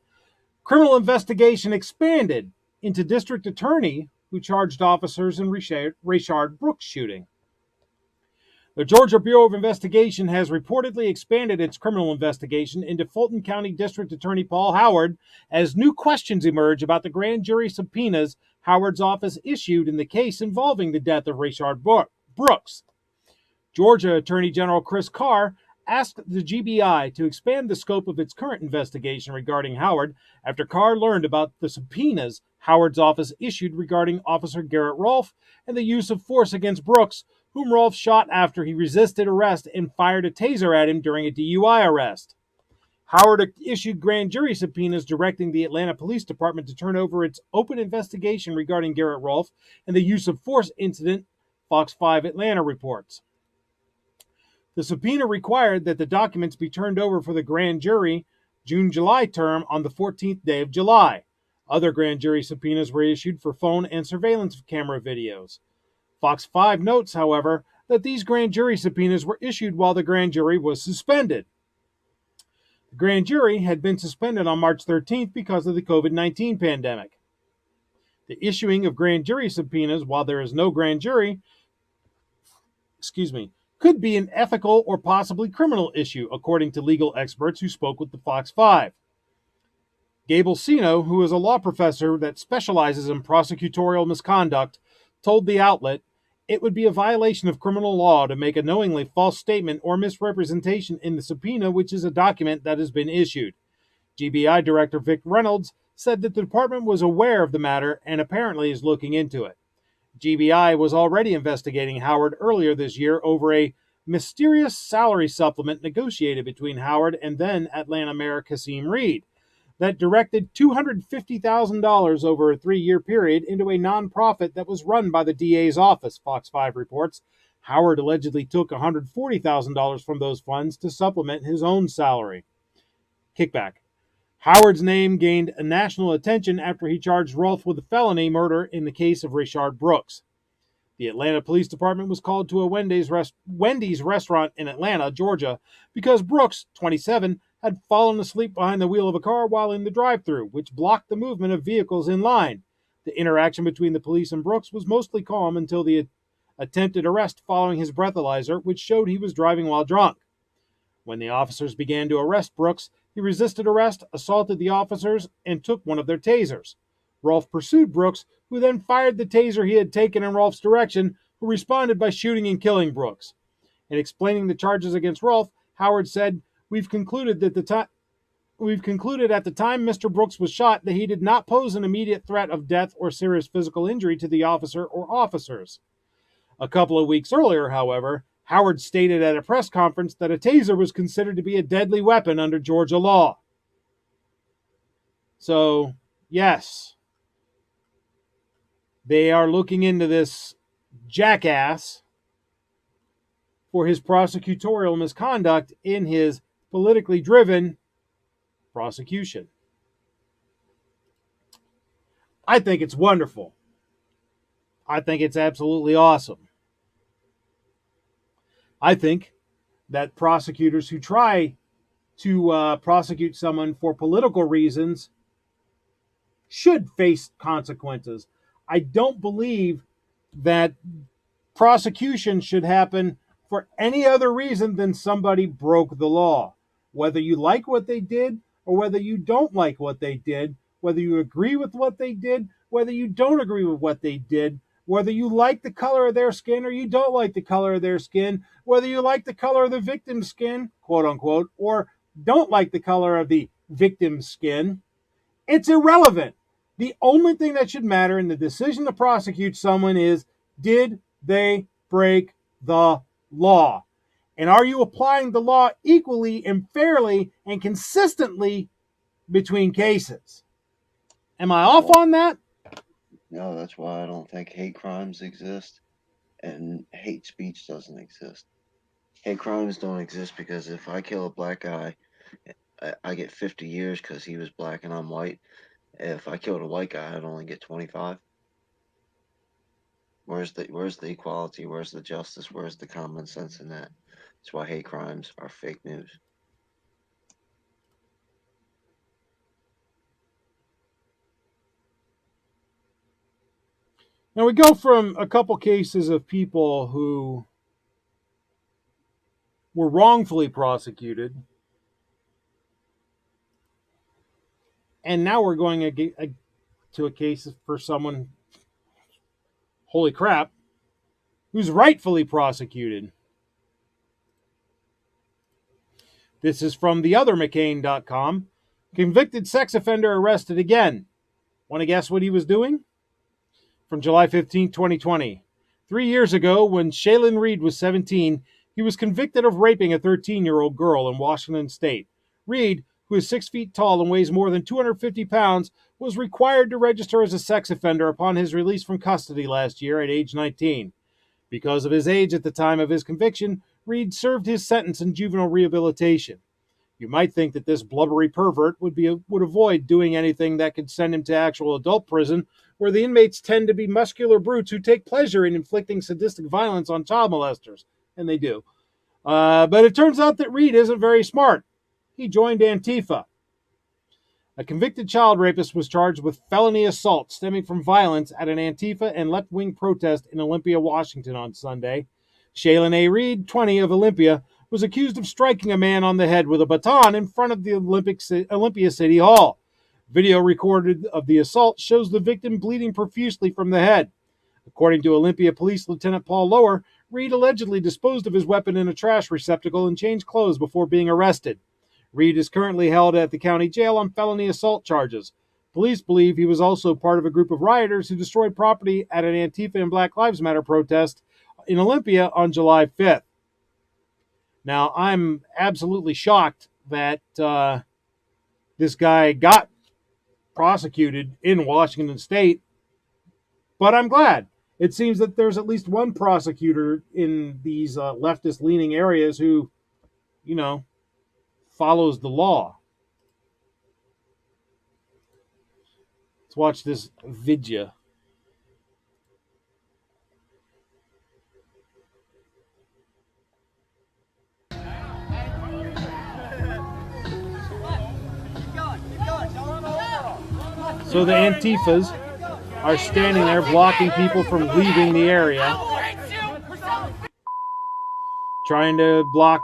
Criminal investigation expanded into district attorney who charged officers in Rayshard Brooks shooting. The Georgia Bureau of Investigation has reportedly expanded its criminal investigation into Fulton County District Attorney Paul Howard as new questions emerge about the grand jury subpoenas Howard's office issued in the case involving the death of Rayshard Brooks. Georgia Attorney General Chris Carr asked the GBI to expand the scope of its current investigation regarding Howard after Carr learned about the subpoenas Howard's office issued regarding Officer Garrett Rolfe and the use of force against Brooks, whom Rolfe shot after he resisted arrest and fired a taser at him during a DUI arrest. Howard issued grand jury subpoenas directing the Atlanta Police Department to turn over its open investigation regarding Garrett Rolfe and the use of force incident, Fox 5 Atlanta reports. The subpoena required that the documents be turned over for the grand jury June-July term on the 14th day of July. Other grand jury subpoenas were issued for phone and surveillance camera videos. Fox 5 notes, however, that these grand jury subpoenas were issued while the grand jury was suspended. The grand jury had been suspended on March 13th because of the COVID-19 pandemic. The issuing of grand jury subpoenas while there is no grand jury, could be an ethical or possibly criminal issue, according to legal experts who spoke with the Fox 5. Gable Sino, who is a law professor that specializes in prosecutorial misconduct, told the outlet, "It would be a violation of criminal law to make a knowingly false statement or misrepresentation in the subpoena, which is a document that has been issued." GBI Director Vic Reynolds said that the department was aware of the matter and apparently is looking into it. GBI was already investigating Howard earlier this year over a mysterious salary supplement negotiated between Howard and then Atlanta Mayor Kasim Reed that directed $250,000 over a 3-year period into a nonprofit that was run by the DA's office, Fox 5 reports. Howard allegedly took $140,000 from those funds to supplement his own salary. Kickback. Howard's name gained national attention after he charged Rolfe with a felony murder in the case of Rayshard Brooks. The Atlanta Police Department was called to a Wendy's restaurant in Atlanta, Georgia, because Brooks, 27, had fallen asleep behind the wheel of a car while in the drive-thru, which blocked the movement of vehicles in line. The interaction between the police and Brooks was mostly calm until the attempted arrest following his breathalyzer, which showed he was driving while drunk. When the officers began to arrest Brooks, he resisted arrest, assaulted the officers, and took one of their tasers. Rolfe pursued Brooks, who then fired the taser he had taken in Rolfe's direction, who responded by shooting and killing Brooks. In explaining the charges against Rolfe, Howard said, We've concluded at the time Mr. Brooks was shot that he did not pose an immediate threat of death or serious physical injury to the officer or officers." A couple of weeks earlier, however, Howard stated at a press conference that a taser was considered to be a deadly weapon under Georgia law. So, yes, they are looking into this jackass for his prosecutorial misconduct in his politically driven prosecution. I think it's wonderful. I think it's absolutely awesome. I think that prosecutors who try to prosecute someone for political reasons should face consequences. I don't believe that prosecution should happen for any other reason than somebody broke the law. Whether you like what they did or whether you don't like what they did, whether you agree with what they did, whether you don't agree with what they did, whether you like the color of their skin or you don't like the color of their skin, whether you like the color of the victim's skin, quote unquote, or don't like the color of the victim's skin, it's irrelevant. The only thing that should matter in the decision to prosecute someone is, did they break the law? And are you applying the law equally and fairly and consistently between cases? Am I off on that? No, that's why I don't think hate crimes exist and hate speech doesn't exist. Hate crimes don't exist because if I kill a black guy, I get 50 years because he was black and I'm white. If I killed a white guy, I'd only get 25. Where's the equality? Where's the justice? Where's the common sense in that? That's why hate crimes are fake news. Now we go from a couple cases of people who were wrongfully prosecuted, and now we're going to a case for someone, holy crap, who's rightfully prosecuted. This is from theothermccain.com. Convicted sex offender arrested again. Want to guess what he was doing? From July 15, 2020. 3 years ago, when Shaylin Reed was 17, he was convicted of raping a 13-year-old girl in Washington State. Reed, who is 6 feet tall and weighs more than 250 pounds, was required to register as a sex offender upon his release from custody last year at age 19. Because of his age at the time of his conviction, Reed served his sentence in juvenile rehabilitation. You might think that this blubbery pervert would avoid doing anything that could send him to actual adult prison, where the inmates tend to be muscular brutes who take pleasure in inflicting sadistic violence on child molesters. And they do. But it turns out that Reed isn't very smart. He joined Antifa. A convicted child rapist was charged with felony assault stemming from violence at an Antifa and left-wing protest in Olympia, Washington on Sunday. Shaylin A. Reed, 20, of Olympia, was accused of striking a man on the head with a baton in front of the Olympia City Hall. Video recorded of the assault shows the victim bleeding profusely from the head. According to Olympia Police Lieutenant Paul Lower, Reed allegedly disposed of his weapon in a trash receptacle and changed clothes before being arrested. Reed is currently held at the county jail on felony assault charges. Police believe he was also part of a group of rioters who destroyed property at an Antifa and Black Lives Matter protest in Olympia on July 5th. Now, I'm absolutely shocked that this guy got prosecuted in Washington State, but I'm glad. It seems that there's at least one prosecutor in these leftist-leaning areas who, follows the law. Let's watch this video. So the Antifas are standing there blocking people from leaving the area, trying to block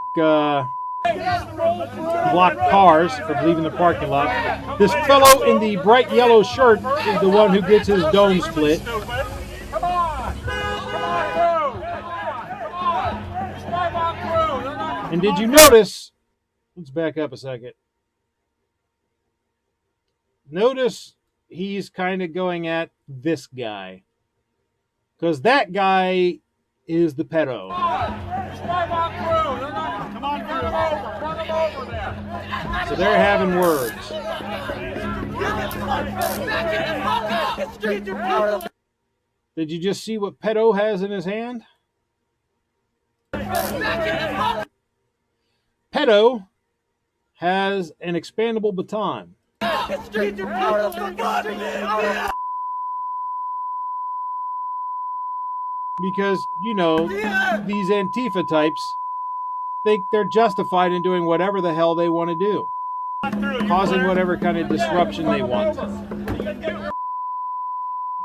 cars from leaving the parking lot. This fellow in the bright yellow shirt is the one who gets his dome split. And did you notice, let's back up a second. Notice he's kind of going at this guy, because that guy is the pedo. So they're having words. Did you just see what pedo has in his hand? Pedo has an expandable baton. Because, these Antifa types think they're justified in doing whatever the hell they want to do, causing whatever kind of disruption they want,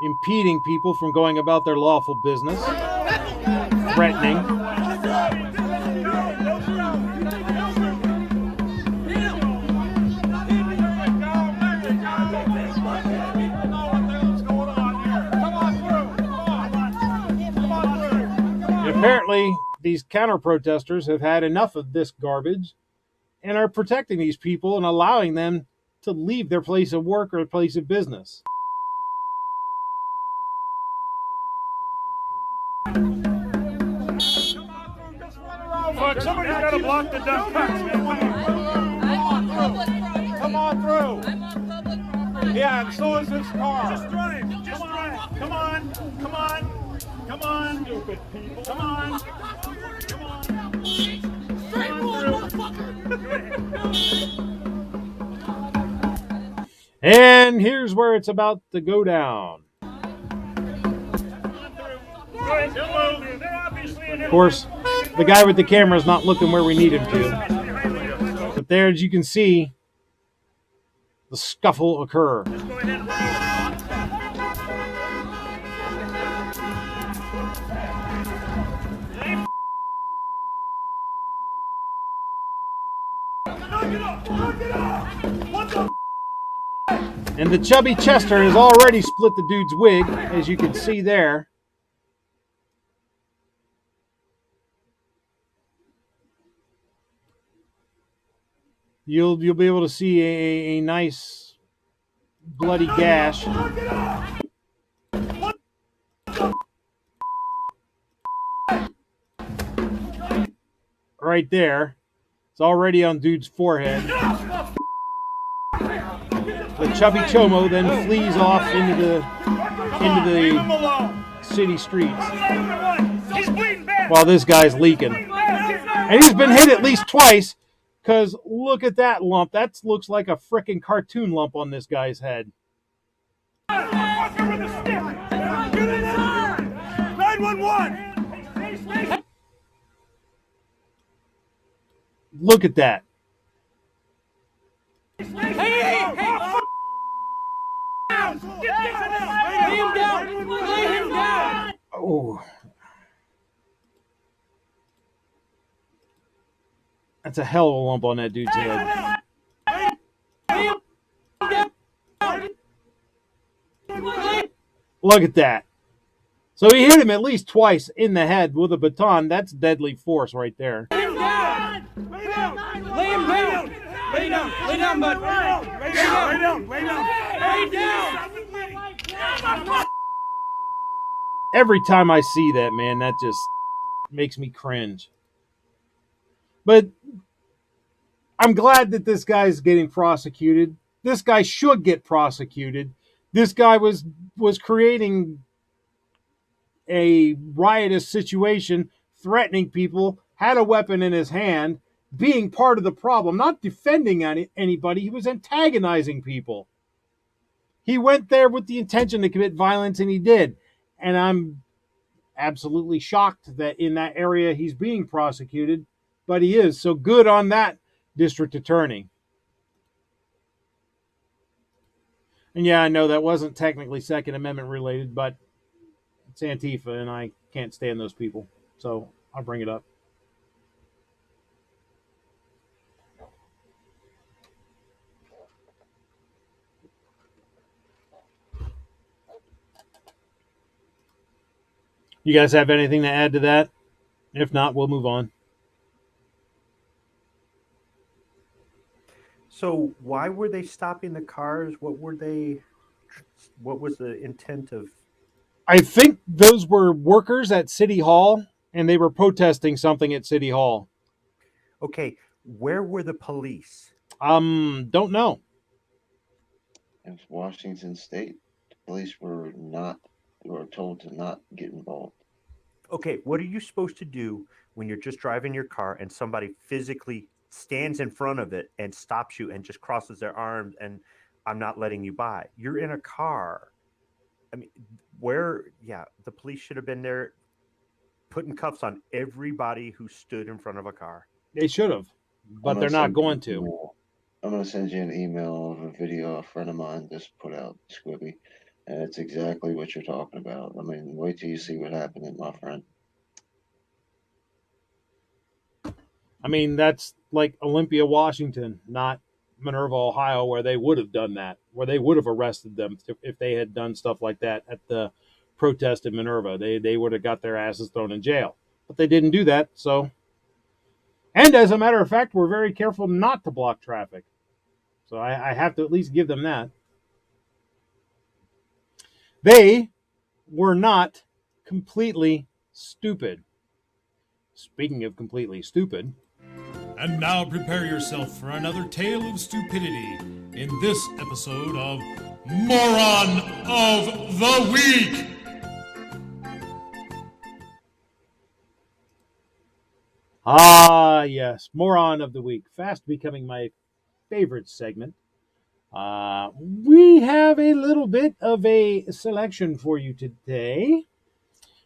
impeding people from going about their lawful business, threatening. Apparently, these counter-protesters have had enough of this garbage and are protecting these people and allowing them to leave their place of work or place of business. Fuck, somebody's got to block the dump trucks, man. Come on through. I'm on public property. Yeah, and so is this car. Just drive. Just drive. Come on. Come on. Come on, stupid people. Come on. Come on. Straight forward, motherfucker. And here's where it's about to go down. Of course, the guy with the camera is not looking where we need him to. But there, as you can see, the scuffle occur. And the chubby Chester has already split the dude's wig, as you can see there. You'll be able to see a nice bloody gash. Right there. It's already on dude's forehead. The chubby Chomo then flees off into the city streets while this guy's leaking. And he's been hit at least twice, because look at that lump. That looks like a frickin' cartoon lump on this guy's head. 911. Look at that. Hey! Lay him down! Lay him down! Oh. That's a hell of a lump on that dude's head. Look at that. So he hit him at least twice in the head with a baton. That's deadly force right there. Lay him down! Lay down! Lay him down! Lay down! Lay down, bud! Lay down! Lay down! Lay down! Lay down! Every time I see that, man, that just makes me cringe. But I'm glad that this guy's getting prosecuted. This guy should get prosecuted. This guy was creating a riotous situation, threatening people, had a weapon in his hand, being part of the problem, not defending anybody. He was antagonizing people. He went there with the intention to commit violence, and he did. And I'm absolutely shocked that in that area he's being prosecuted, but he is. So good on that district attorney. And yeah, I know that wasn't technically Second Amendment related, but it's Antifa, and I can't stand those people. So I'll bring it up. You guys have anything to add to that? If not, we'll move on. So why were they stopping the cars? What was the intent of? I think those were workers at City Hall, and they were protesting something at City Hall. Okay, where were the police? Don't know. In Washington State, the police were told to not get involved. Okay, what are you supposed to do when you're just driving your car and somebody physically stands in front of it and stops you and just crosses their arms and I'm not letting you by? You're in a car. I mean, the police should have been there putting cuffs on everybody who stood in front of a car. They should have, but they're not going to. I'm going to send you an email of a video a friend of mine just put out, Squibby, and it's exactly what you're talking about. I mean, wait till you see what happened, my friend. I mean, that's like Olympia, Washington, not Minerva, Ohio, where they would have done that, where they would have arrested them if they had done stuff like that at the protest in Minerva. They would have got their asses thrown in jail. But they didn't do that, so. And as a matter of fact, we're very careful not to block traffic. So I have to at least give them that. They were not completely stupid. Speaking of completely stupid. And now prepare yourself for another tale of stupidity in this episode of Moron of the Week. Ah, yes, Moron of the Week. Fast becoming my favorite segment. We have a little bit of a selection for you today.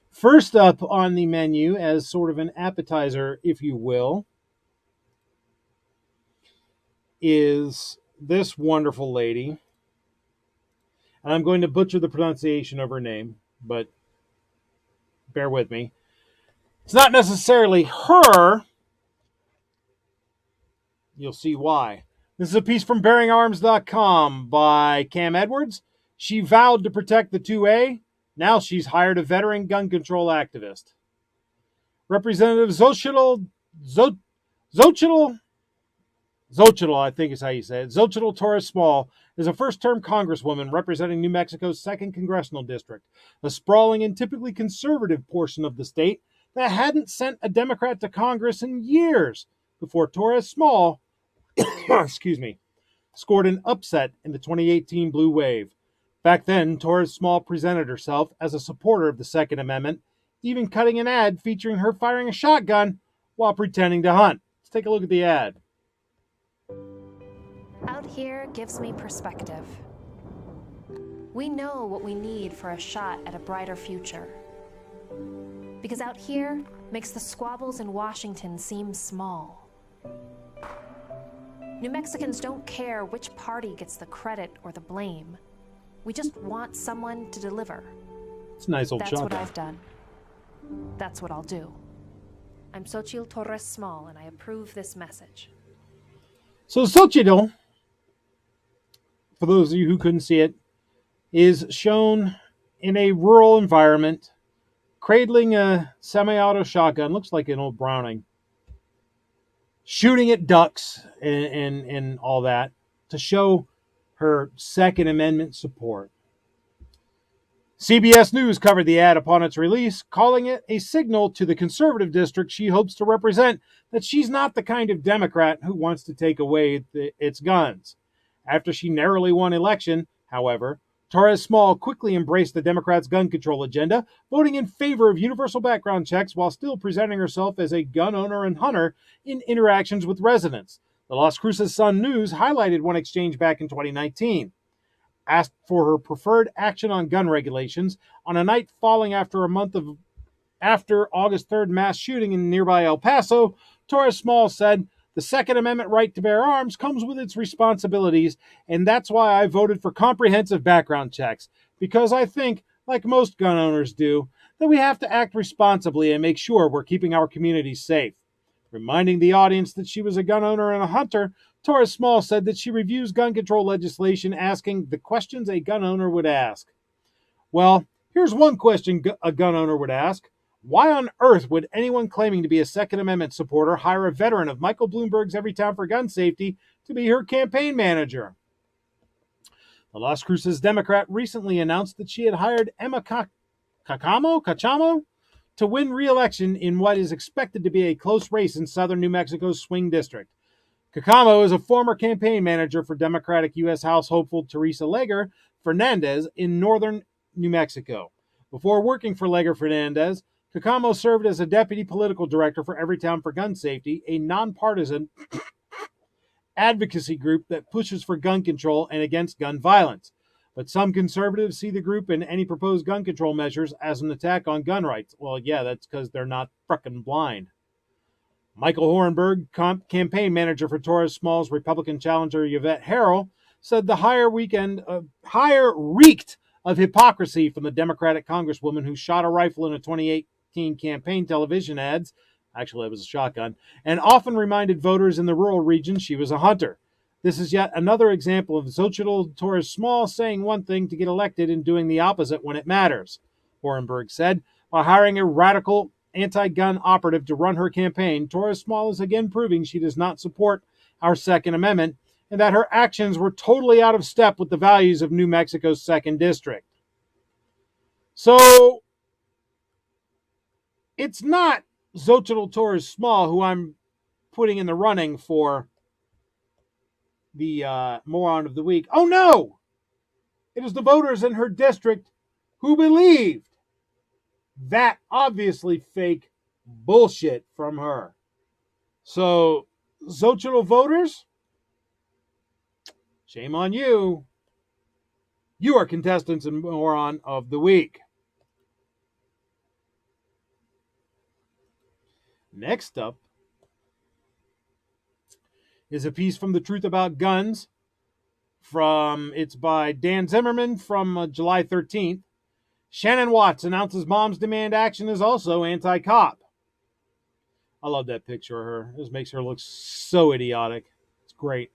First up on the menu, as sort of an appetizer, if you will, is this wonderful lady. And I'm going to butcher the pronunciation of her name, but bear with me. It's not necessarily her. You'll see why. This is a piece from BearingArms.com by Cam Edwards. She vowed to protect the 2A. Now she's hired a veteran gun control activist. Representative Xochitl, I think is how you say it, Xochitl Torres Small is a first-term congresswoman representing New Mexico's 2nd Congressional District, a sprawling and typically conservative portion of the state that hadn't sent a Democrat to Congress in years before Torres Small scored an upset in the 2018 Blue Wave. Back then, Torres Small presented herself as a supporter of the Second Amendment, even cutting an ad featuring her firing a shotgun while pretending to hunt. Let's take a look at the ad. Out here gives me perspective. We know what we need for a shot at a brighter future. Because out here makes the squabbles in Washington seem small. New Mexicans don't care which party gets the credit or the blame. We just want someone to deliver. It's a nice old shotgun. That's what I've done. That's what I'll do. I'm Xochitl Torres Small, and I approve this message. So Xochitl, for those of you who couldn't see it, is shown in a rural environment, cradling a semi-auto shotgun, looks like an old Browning, shooting at ducks and all that to show her Second Amendment support. CBS News covered the ad upon its release, calling it a signal to the conservative district she hopes to represent that she's not the kind of Democrat who wants to take away its guns. After she narrowly won election, however, Torres Small quickly embraced the Democrats' gun control agenda, voting in favor of universal background checks while still presenting herself as a gun owner and hunter in interactions with residents. The Las Cruces Sun-News highlighted one exchange back in 2019. Asked for her preferred action on gun regulations on a night falling after August 3rd mass shooting in nearby El Paso, Torres Small said, "The Second Amendment right to bear arms comes with its responsibilities, and that's why I voted for comprehensive background checks, because I think, like most gun owners do, that we have to act responsibly and make sure we're keeping our communities safe." Reminding the audience that she was a gun owner and a hunter, Torres Small said that she reviews gun control legislation, asking the questions a gun owner would ask. Well, here's one question a gun owner would ask. Why on earth would anyone claiming to be a Second Amendment supporter hire a veteran of Michael Bloomberg's Everytown for Gun Safety to be her campaign manager? The Las Cruces Democrat recently announced that she had hired Emma Cachamo to win re-election in what is expected to be a close race in southern New Mexico's swing district. Cachamo is a former campaign manager for Democratic U.S. House hopeful Teresa Leger Fernandez in northern New Mexico. Before working for Leger Fernandez, Cachamo served as a deputy political director for Everytown for Gun Safety, a nonpartisan advocacy group that pushes for gun control and against gun violence. But some conservatives see the group and any proposed gun control measures as an attack on gun rights. Well, yeah, that's because they're not frickin' blind. Michael Horenberg, campaign manager for Torres Small's Republican challenger Yvette Harrell, said the hire reeked of hypocrisy from the Democratic congresswoman who shot a rifle in a 2018 campaign television ads, actually it was a shotgun, and often reminded voters in the rural region she was a hunter. This is yet another example of Xochitl Torres Small saying one thing to get elected and doing the opposite when it matters, Horenberg said. By hiring a radical anti-gun operative to run her campaign, Torres Small is again proving she does not support our Second Amendment and that her actions were totally out of step with the values of New Mexico's 2nd District. So, it's not Xochitl Torres Small who I'm putting in the running for the Moron of the Week. Oh no! It is the voters in her district who believed that obviously fake bullshit from her. So, Xochitl voters, shame on you. You are contestants in Moron of the Week. Next up is a piece from The Truth About Guns. It's by Dan Zimmerman from July 13th. Shannon Watts announces mom's demand action is also anti-cop. I love that picture of her. This makes her look so idiotic. It's great.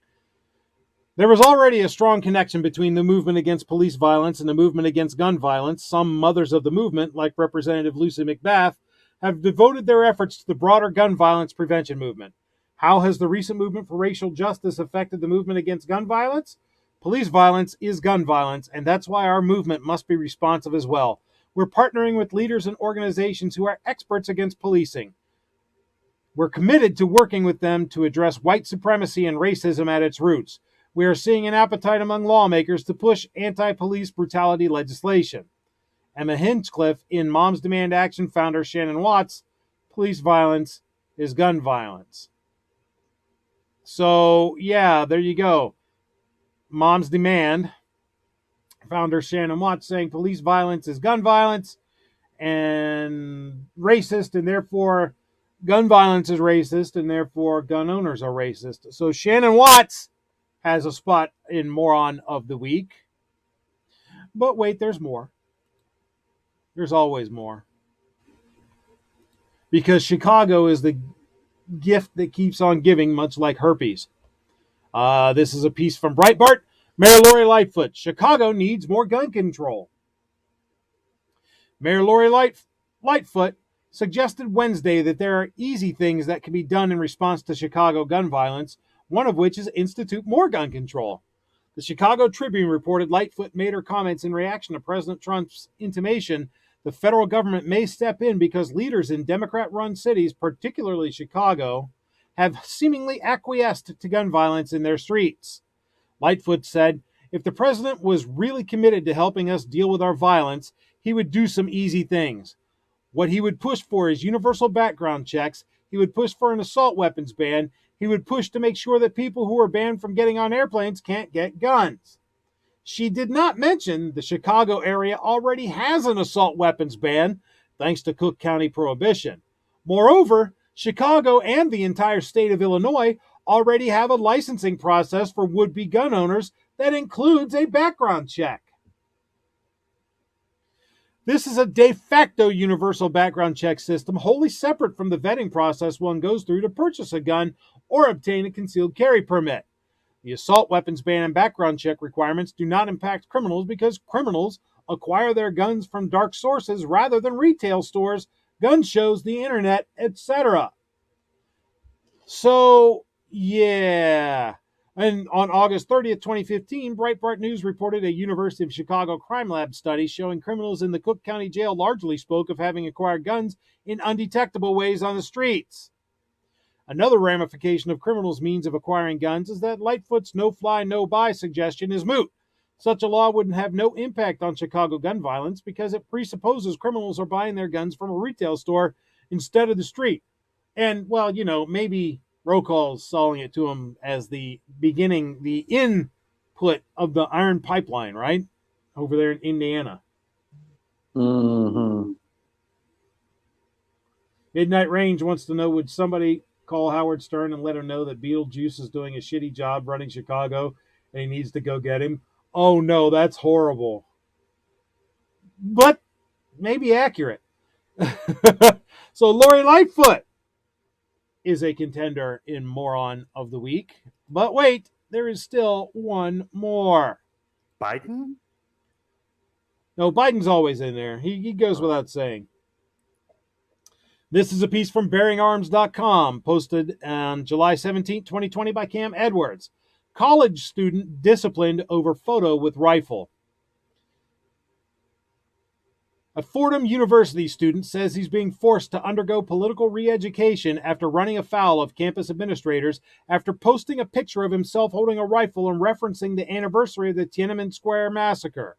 There was already a strong connection between the movement against police violence and the movement against gun violence. Some mothers of the movement, like Representative Lucy McBath, have devoted their efforts to the broader gun violence prevention movement. How has the recent movement for racial justice affected the movement against gun violence? Police violence is gun violence, and that's why our movement must be responsive as well. We're partnering with leaders and organizations who are experts against policing. We're committed to working with them to address white supremacy and racism at its roots. We are seeing an appetite among lawmakers to push anti-police brutality legislation. Emma Hinchcliffe in Moms Demand Action founder Shannon Watts, police violence is gun violence. So, yeah, there you go. Moms Demand founder Shannon Watts saying police violence is gun violence and racist, and therefore gun violence is racist, and therefore gun owners are racist. So Shannon Watts has a spot in Moron of the Week. But wait, there's more. There's always more. Because Chicago is the gift that keeps on giving, much like herpes. This is a piece from Breitbart. Mayor Lori Lightfoot, Chicago needs more gun control. Mayor Lori Lightfoot suggested Wednesday that there are easy things that can be done in response to Chicago gun violence, one of which is institute more gun control. The Chicago Tribune reported Lightfoot made her comments in reaction to President Trump's intimation the federal government may step in because leaders in Democrat-run cities, particularly Chicago, have seemingly acquiesced to gun violence in their streets. Lightfoot said, if the president was really committed to helping us deal with our violence, he would do some easy things. What he would push for is universal background checks. He would push for an assault weapons ban. He would push to make sure that people who are banned from getting on airplanes can't get guns. She did not mention the Chicago area already has an assault weapons ban, thanks to Cook County prohibition. Moreover, Chicago and the entire state of Illinois already have a licensing process for would-be gun owners that includes a background check. This is a de facto universal background check system wholly separate from the vetting process one goes through to purchase a gun or obtain a concealed carry permit. The assault weapons ban and background check requirements do not impact criminals because criminals acquire their guns from dark sources rather than retail stores, gun shows, the internet, etc. So, yeah. And on August 30th, 2015, Breitbart News reported a University of Chicago crime lab study showing criminals in the Cook County Jail largely spoke of having acquired guns in undetectable ways on the streets. Another ramification of criminals' means of acquiring guns is that Lightfoot's no-fly, no-buy suggestion is moot. Such a law wouldn't have no impact on Chicago gun violence because it presupposes criminals are buying their guns from a retail store instead of the street. And, well, you know, maybe Rocall's selling it to them as the beginning, the input of the iron pipeline, right? Over there in Indiana. Mm-hmm. Midnight Range wants to know, would somebody call Howard Stern and let him know that Beetlejuice is doing a shitty job running Chicago and he needs to go get him? Oh no, that's horrible. But maybe accurate. So Lori Lightfoot is a contender in Moron of the Week. But wait, there is still one more. Biden? No, Biden's always in there. He goes without saying. This is a piece from bearingarms.com, posted on July 17, 2020 by Cam Edwards. College student disciplined over photo with rifle. A Fordham University student says he's being forced to undergo political re-education after running afoul of campus administrators after posting a picture of himself holding a rifle and referencing the anniversary of the Tiananmen Square massacre.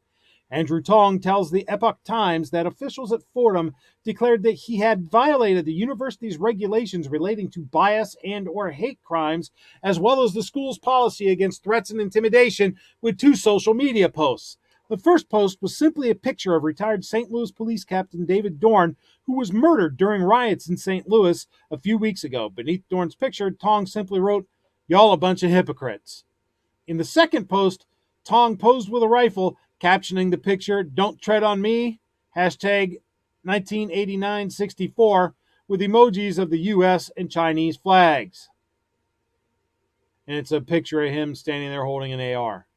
Andrew Tong tells the Epoch Times that officials at Fordham declared that he had violated the university's regulations relating to bias and or hate crimes, as well as the school's policy against threats and intimidation, with 2 social media posts. The first post was simply a picture of retired St. Louis Police Captain David Dorn, who was murdered during riots in St. Louis a few weeks ago. Beneath Dorn's picture, Tong simply wrote, "Y'all a bunch of hypocrites." In the second post, Tong posed with a rifle, captioning the picture, "Don't tread on me," hashtag 1989-64, with emojis of the U.S. and Chinese flags. And it's a picture of him standing there holding an AR.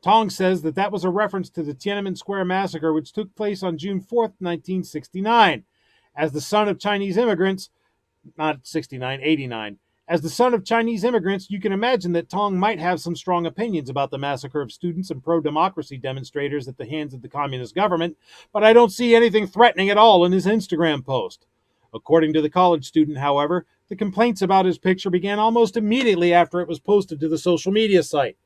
Tong says that was a reference to the Tiananmen Square massacre, which took place on June 4th, 1969. As the son of Chinese immigrants, not 69, 89, as the son of Chinese immigrants, you can imagine that Tong might have some strong opinions about the massacre of students and pro-democracy demonstrators at the hands of the communist government, but I don't see anything threatening at all in his Instagram post. According to the college student, however, the complaints about his picture began almost immediately after it was posted to the social media site.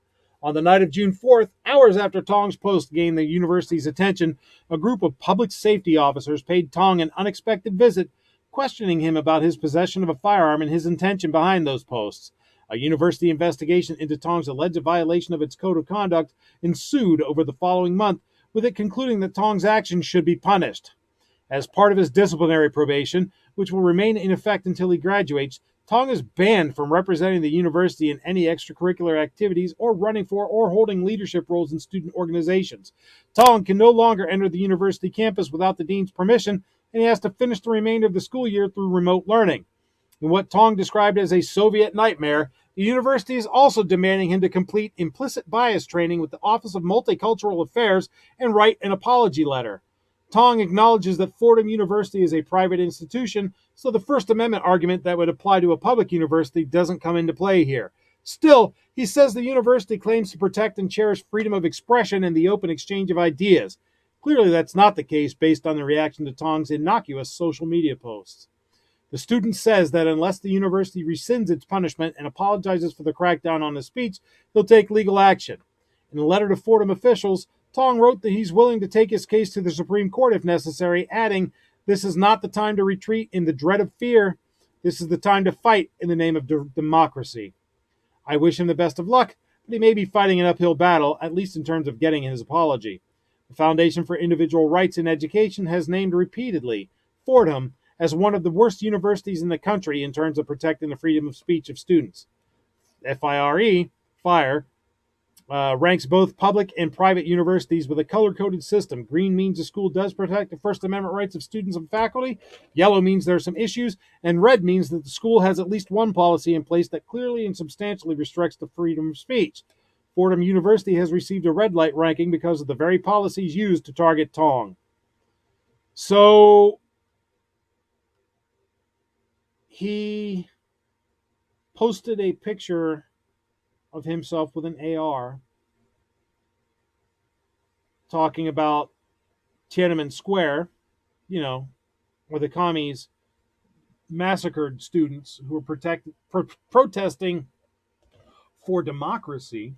On the night of June 4th, hours after Tong's post gained the university's attention, a group of public safety officers paid Tong an unexpected visit, questioning him about his possession of a firearm and his intention behind those posts. A university investigation into Tong's alleged violation of its code of conduct ensued over the following month, with it concluding that Tong's actions should be punished. As part of his disciplinary probation, which will remain in effect until he graduates, Tong is banned from representing the university in any extracurricular activities or running for or holding leadership roles in student organizations. Tong can no longer enter the university campus without the dean's permission, and he has to finish the remainder of the school year through remote learning. In what Tong described as a Soviet nightmare, the university is also demanding him to complete implicit bias training with the Office of Multicultural Affairs and write an apology letter. Tong acknowledges that Fordham University is a private institution, so the First Amendment argument that would apply to a public university doesn't come into play here. Still, he says the university claims to protect and cherish freedom of expression and the open exchange of ideas. Clearly, that's not the case based on the reaction to Tong's innocuous social media posts. The student says that unless the university rescinds its punishment and apologizes for the crackdown on his speech, he'll take legal action. In a letter to Fordham officials, Tong wrote that he's willing to take his case to the Supreme Court if necessary, adding, "This is not the time to retreat in the dread of fear. This is the time to fight in the name of democracy." I wish him the best of luck, but he may be fighting an uphill battle, at least in terms of getting his apology. The Foundation for Individual Rights in Education has named repeatedly Fordham as one of the worst universities in the country in terms of protecting the freedom of speech of students. FIRE, ranks both public and private universities with a color-coded system. Green means the school does protect the First Amendment rights of students and faculty. Yellow means there are some issues. And red means that the school has at least one policy in place that clearly and substantially restricts the freedom of speech. Fordham University has received a red light ranking because of the very policies used to target Tong. So he posted a picture of himself with an AR talking about Tiananmen Square, where the commies massacred students who were protesting for democracy.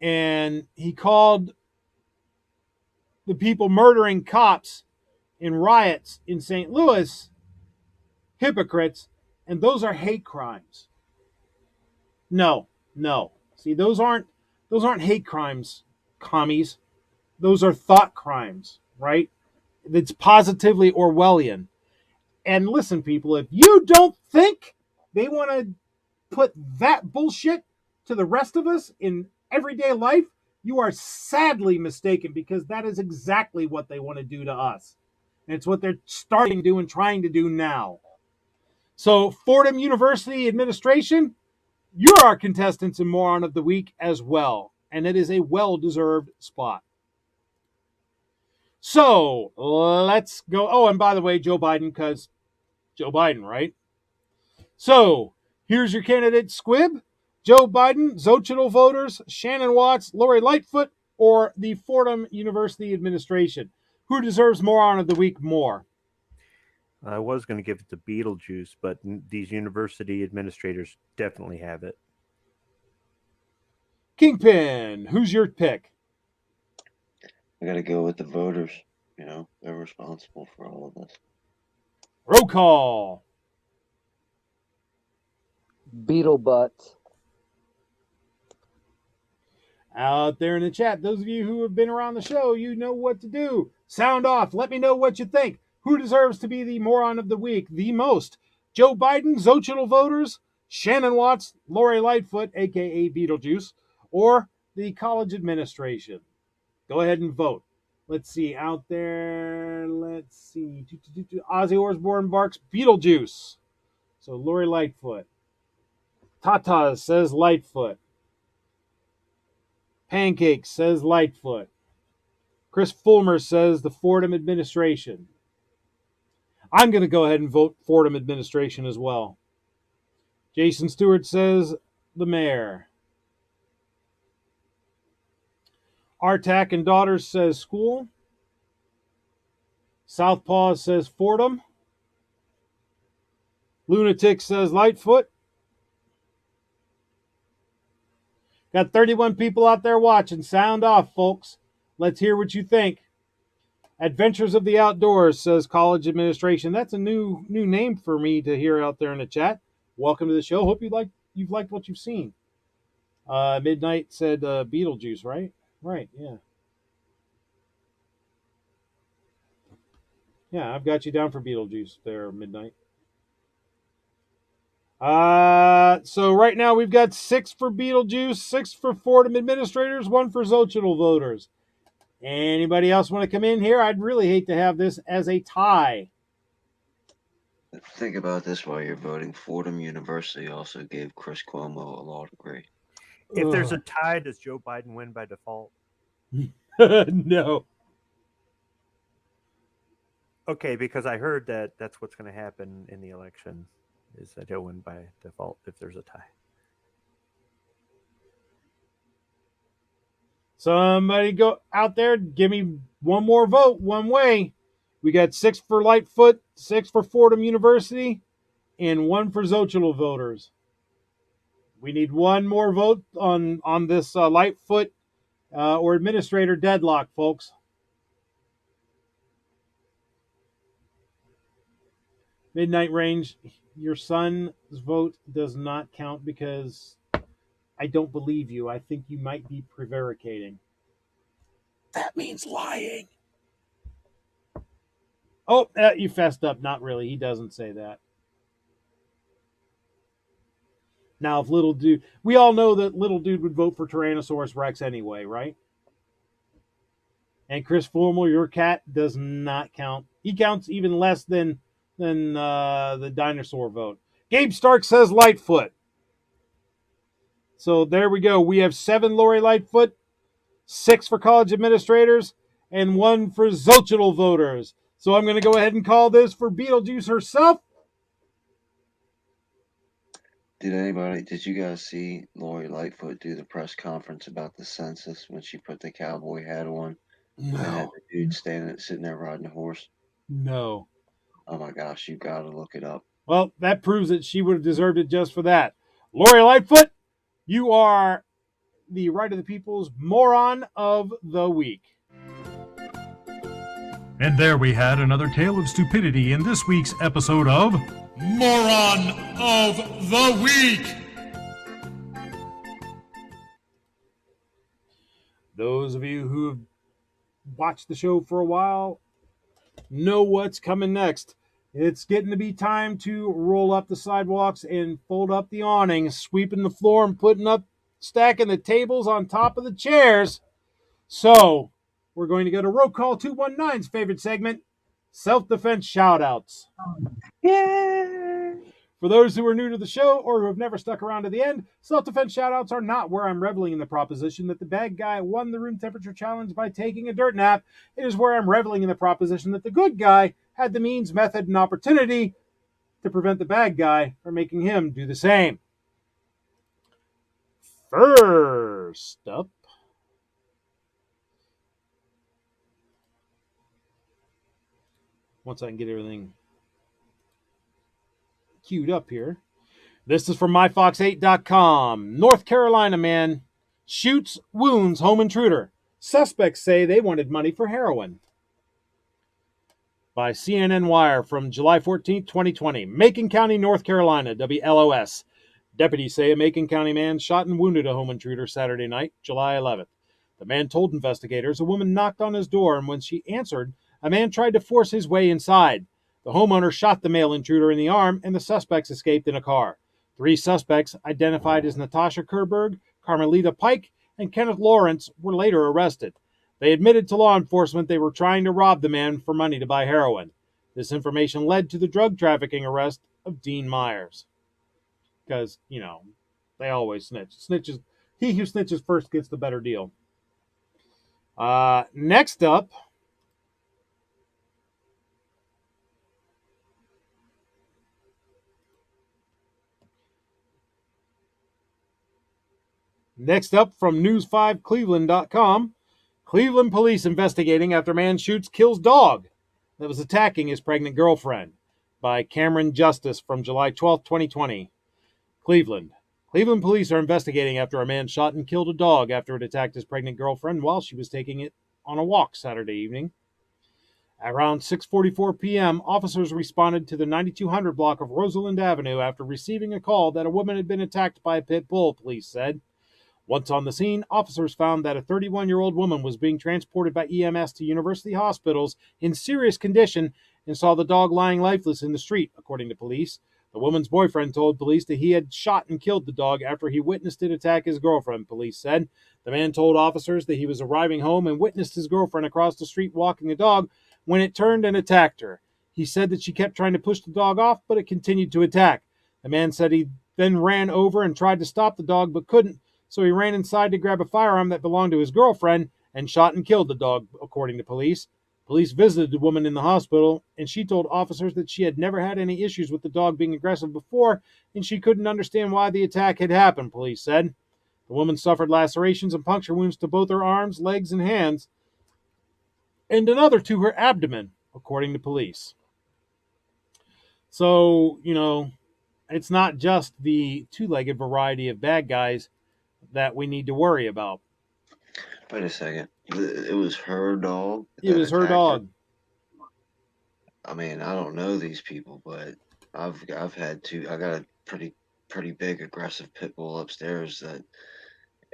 And he called the people murdering cops in riots in St. Louis hypocrites, and those are hate crimes. No. See, those aren't hate crimes, commies. Those are thought crimes, right? It's positively Orwellian. And listen, people, if you don't think they want to put that bullshit to the rest of us in everyday life, you are sadly mistaken, because that is exactly what they want to do to us. And it's what they're starting to do and trying to do now. So, Fordham University administration, you're our contestants in Moron of the Week as well. And it is a well-deserved spot. So let's go. Oh, and by the way, Joe Biden, because Joe Biden, right? So here's your candidate, Squib. Joe Biden, Xochitl voters, Shannon Watts, Lori Lightfoot, or the Fordham University administration. Who deserves Moron of the Week more? I was going to give it to Beetlejuice, but these university administrators definitely have it. Kingpin, who's your pick? I gotta go with the voters. You know, they're responsible for all of this. Roll call. Beetle butts. Out there in the chat, those of you who have been around the show, you know what to do. Sound off. Let me know what you think. Who deserves to be the Moron of the Week the most? Joe Biden, Xochitl voters, Shannon Watts, Lori Lightfoot, a.k.a. Beetlejuice, or the college administration? Go ahead and vote. Let's see. Out there, let's see. Ozzy Osbourne barks Beetlejuice. So Lori Lightfoot. Tata says Lightfoot. Pancake says Lightfoot. Chris Fulmer says the Fordham administration. I'm going to go ahead and vote Fordham administration as well. Jason Stewart says the mayor. Artak and Daughters says school. Southpaw says Fordham. Lunatic says Lightfoot. Got 31 people out there watching. Sound off, folks. Let's hear what you think. Adventures of the Outdoors says college administration. That's a new name for me to hear out there in the chat. Welcome to the show. Hope you've liked what you've seen. Midnight said Beetlejuice, right? Right, yeah. Yeah, I've got you down for Beetlejuice there, Midnight. So right now we've got 6 for Beetlejuice, 6 for Fordham administrators, 1 for Xochitl voters. Anybody else want to come in here? I'd really hate to have this as a tie. Think about this while you're voting. Fordham University also gave Chris Cuomo a law degree. If there's a tie, does Joe Biden win by default? No. Okay, because I heard that that's what's going to happen in the election, is that he'll win by default if there's a tie. Somebody go out there, give me one more vote, one way. We got 6 for Lightfoot, 6 for Fordham University, and 1 for Xochitl voters. We need one more vote on this Lightfoot or administrator deadlock, folks. Midnight Range, your son's vote does not count because I don't believe you. I think you might be prevaricating. That means lying. Oh, you fessed up. Not really. He doesn't say that. Now, if Little Dude... We all know that Little Dude would vote for Tyrannosaurus Rex anyway, right? And Chris Fulmer, your cat, does not count. He counts even less than the dinosaur vote. Gabe Stark says Lightfoot. So there we go. We have 7 Lori Lightfoot, 6 for college administrators, and 1 for Xochitl voters. So I'm going to go ahead and call this for Beetlejuice herself. Did you guys see Lori Lightfoot do the press conference about the census when she put the cowboy hat on? No. And had the dude sitting there riding a horse? No. Oh my gosh, you got to look it up. Well, that proves that she would have deserved it just for that. Lori Lightfoot, you are the Right of the People's Moron of the Week. And there we had another tale of stupidity in this week's episode of Moron of the Week. Those of you who have watched the show for a while know what's coming next. It's getting to be time to roll up the sidewalks and fold up the awning, sweeping the floor and stacking the tables on top of the chairs. So we're going to go to Roll Call 219's favorite segment, Self-Defense Shoutouts. Yeah. For those who are new to the show or who have never stuck around to the end, self-defense shoutouts are not where I'm reveling in the proposition that the bad guy won the room temperature challenge by taking a dirt nap. It is where I'm reveling in the proposition that the good guy had the means, method, and opportunity to prevent the bad guy from making him do the same. First up, once I can get everything queued up here. This is from myfox8.com. North Carolina man shoots, wounds home intruder. Suspects say they wanted money for heroin. By CNN Wire from July 14, 2020. Macon County, North Carolina, WLOS. Deputies say a Macon County man shot and wounded a home intruder Saturday night, July 11th. The man told investigators a woman knocked on his door, and when she answered, a man tried to force his way inside. The homeowner shot the male intruder in the arm, and the suspects escaped in a car. 3 suspects, identified as Natasha Kerberg, Carmelita Pike, and Kenneth Lawrence, were later arrested. They admitted to law enforcement they were trying to rob the man for money to buy heroin. This information led to the drug trafficking arrest of Dean Myers. Because, they always snitch. Snitches. He who snitches first gets the better deal. Next up, from news5cleveland.com, Cleveland police investigating after man shoots, kills dog that was attacking his pregnant girlfriend. By Cameron Justice from July 12, 2020. Cleveland police are investigating after a man shot and killed a dog after it attacked his pregnant girlfriend while she was taking it on a walk Saturday evening. Around 6:44 p.m., officers responded to the 9200 block of Rosalind Avenue after receiving a call that a woman had been attacked by a pit bull, police said. Once on the scene, officers found that a 31-year-old woman was being transported by EMS to university hospitals in serious condition and saw the dog lying lifeless in the street, according to police. The woman's boyfriend told police that he had shot and killed the dog after he witnessed it attack his girlfriend, police said. The man told officers that he was arriving home and witnessed his girlfriend across the street walking the dog when it turned and attacked her. He said that she kept trying to push the dog off, but it continued to attack. The man said he then ran over and tried to stop the dog but couldn't, so he ran inside to grab a firearm that belonged to his girlfriend and shot and killed the dog, according to police. Police visited the woman in the hospital, and she told officers that she had never had any issues with the dog being aggressive before, and she couldn't understand why the attack had happened, police said. The woman suffered lacerations and puncture wounds to both her arms, legs, and hands, and another to her abdomen, according to police. So, it's not just the two-legged variety of bad guys that we need to worry about. Wait a second. It was her dog? It was her dog. I mean, I don't know these people, but I've had two. I got a pretty big aggressive pit bull upstairs that,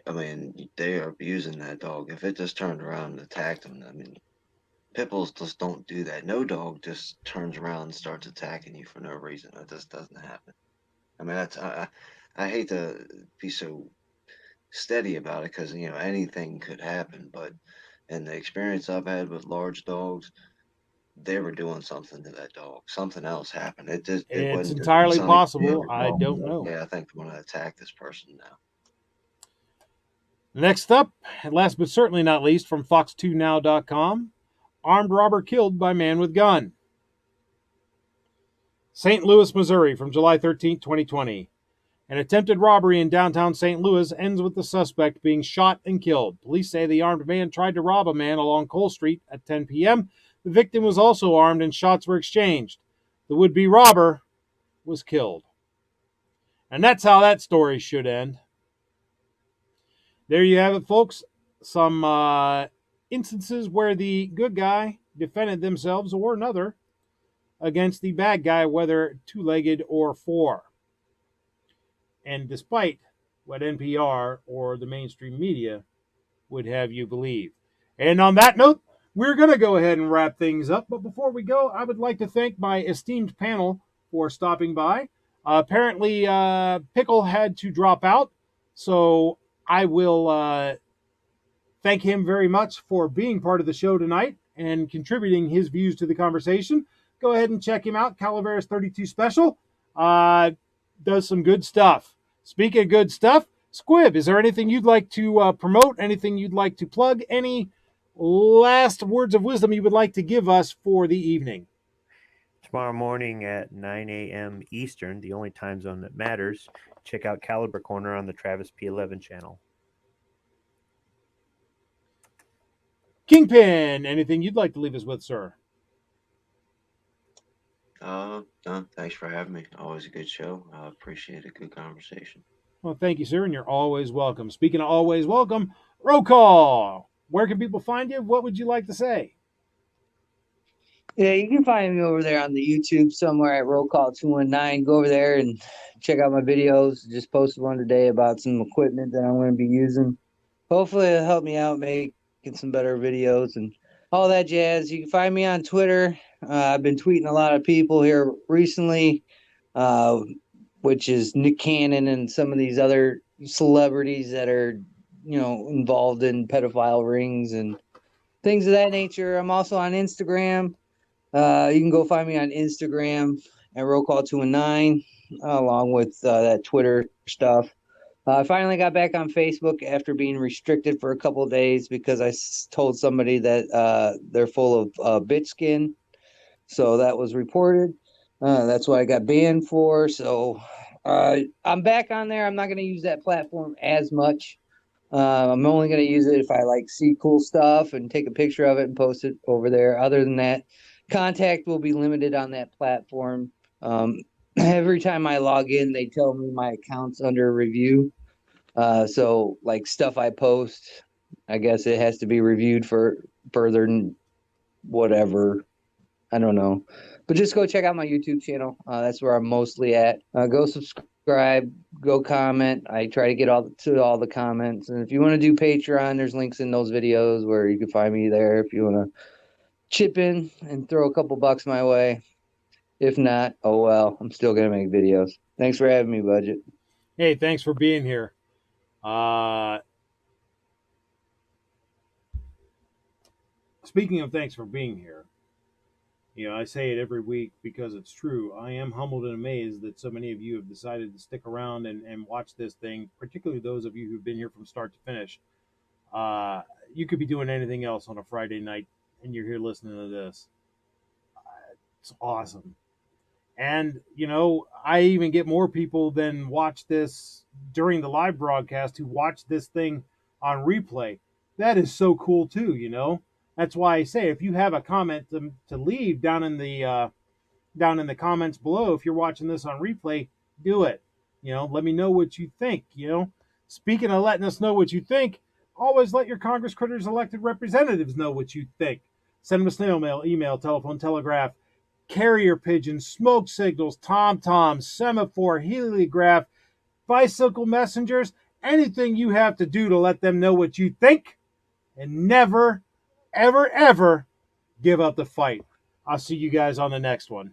I mean, they are abusing that dog. If it just turned around and attacked them, I mean, pit bulls just don't do that. No dog just turns around and starts attacking you for no reason. That just doesn't happen. I mean, I hate to be so steady about it because anything could happen, but in the experience I've had with large dogs, they were doing something to that dog. Something else happened. It's entirely possible. I don't know. Yeah, I think they want to attack this person now. Next up, and last but certainly not least, from fox2now.com, armed robber killed by man with gun. St. Louis, Missouri, from July 13, 2020. An attempted robbery in downtown St. Louis ends with the suspect being shot and killed. Police say the armed man tried to rob a man along Cole Street at 10 p.m. The victim was also armed and shots were exchanged. The would-be robber was killed. And that's how that story should end. There you have it, folks. Some instances where the good guy defended themselves or another against the bad guy, whether two-legged or four. And despite what NPR or the mainstream media would have you believe. And on that note, we're going to go ahead and wrap things up. But before we go, I would like to thank my esteemed panel for stopping by. Apparently, Pickle had to drop out. So I will thank him very much for being part of the show tonight and contributing his views to the conversation. Go ahead and check him out, Calaveras 32 Special. does some good stuff. Speaking of good stuff, Squib, is there anything you'd like to promote? Anything you'd like to plug? Any last words of wisdom you would like to give us for the evening? Tomorrow morning at 9 a.m. Eastern, the only time zone that matters, check out Caliber Corner on the Travis P11 channel. Kingpin, anything you'd like to leave us with, sir? No, thanks for having me. Always a good show. I appreciate a good conversation. Well, thank you, sir, and you're always welcome. Speaking of always welcome, roll call. Where can people find you? What would you like to say? Yeah, you can find me over there on the YouTube somewhere at Roll Call 219. Go over there and check out my videos. Just posted one today about some equipment that I'm going to be using. Hopefully it'll help me out making some better videos and all that jazz. You can find me on Twitter. I've been tweeting a lot of people here recently, which is Nick Cannon and some of these other celebrities that are, involved in pedophile rings and things of that nature. I'm also on Instagram. You can go find me on Instagram at Roll Call 219, along with that Twitter stuff. I finally got back on Facebook after being restricted for a couple of days because I told somebody that they're full of bitch skin. So that was reported. That's what I got banned for. So I'm back on there. I'm not going to use that platform as much. I'm only going to use it if I see cool stuff and take a picture of it and post it over there. Other than that, contact will be limited on that platform. Every time I log in, they tell me my account's under review. So stuff I post, I guess it has to be reviewed for further whatever. I don't know. But just go check out my YouTube channel. That's where I'm mostly at. Go subscribe, go comment. I try to get to all the comments. And if you want to do Patreon, there's links in those videos where you can find me there if you want to chip in and throw a couple bucks my way. If not, oh well, I'm still going to make videos. Thanks for having me, Budget. Hey, thanks for being here. Speaking of thanks for being here, I say it every week because it's true. I am humbled and amazed that so many of you have decided to stick around and watch this thing, particularly those of you who've been here from start to finish. You could be doing anything else on a Friday night, and you're here listening to this. It's awesome. And, I even get more people than watch this during the live broadcast who watch this thing on replay. That is so cool, too, That's why I say if you have a comment to leave down in the comments below, if you're watching this on replay, do it. Let me know what you think. Speaking of letting us know what you think, always let your Congress critters elected representatives know what you think. Send them a snail mail, email, telephone, telegraph, carrier pigeon, smoke signals, tom-toms, semaphore, heliograph, bicycle messengers, anything you have to do to let them know what you think, and never, ever, ever give up the fight. I'll see you guys on the next one.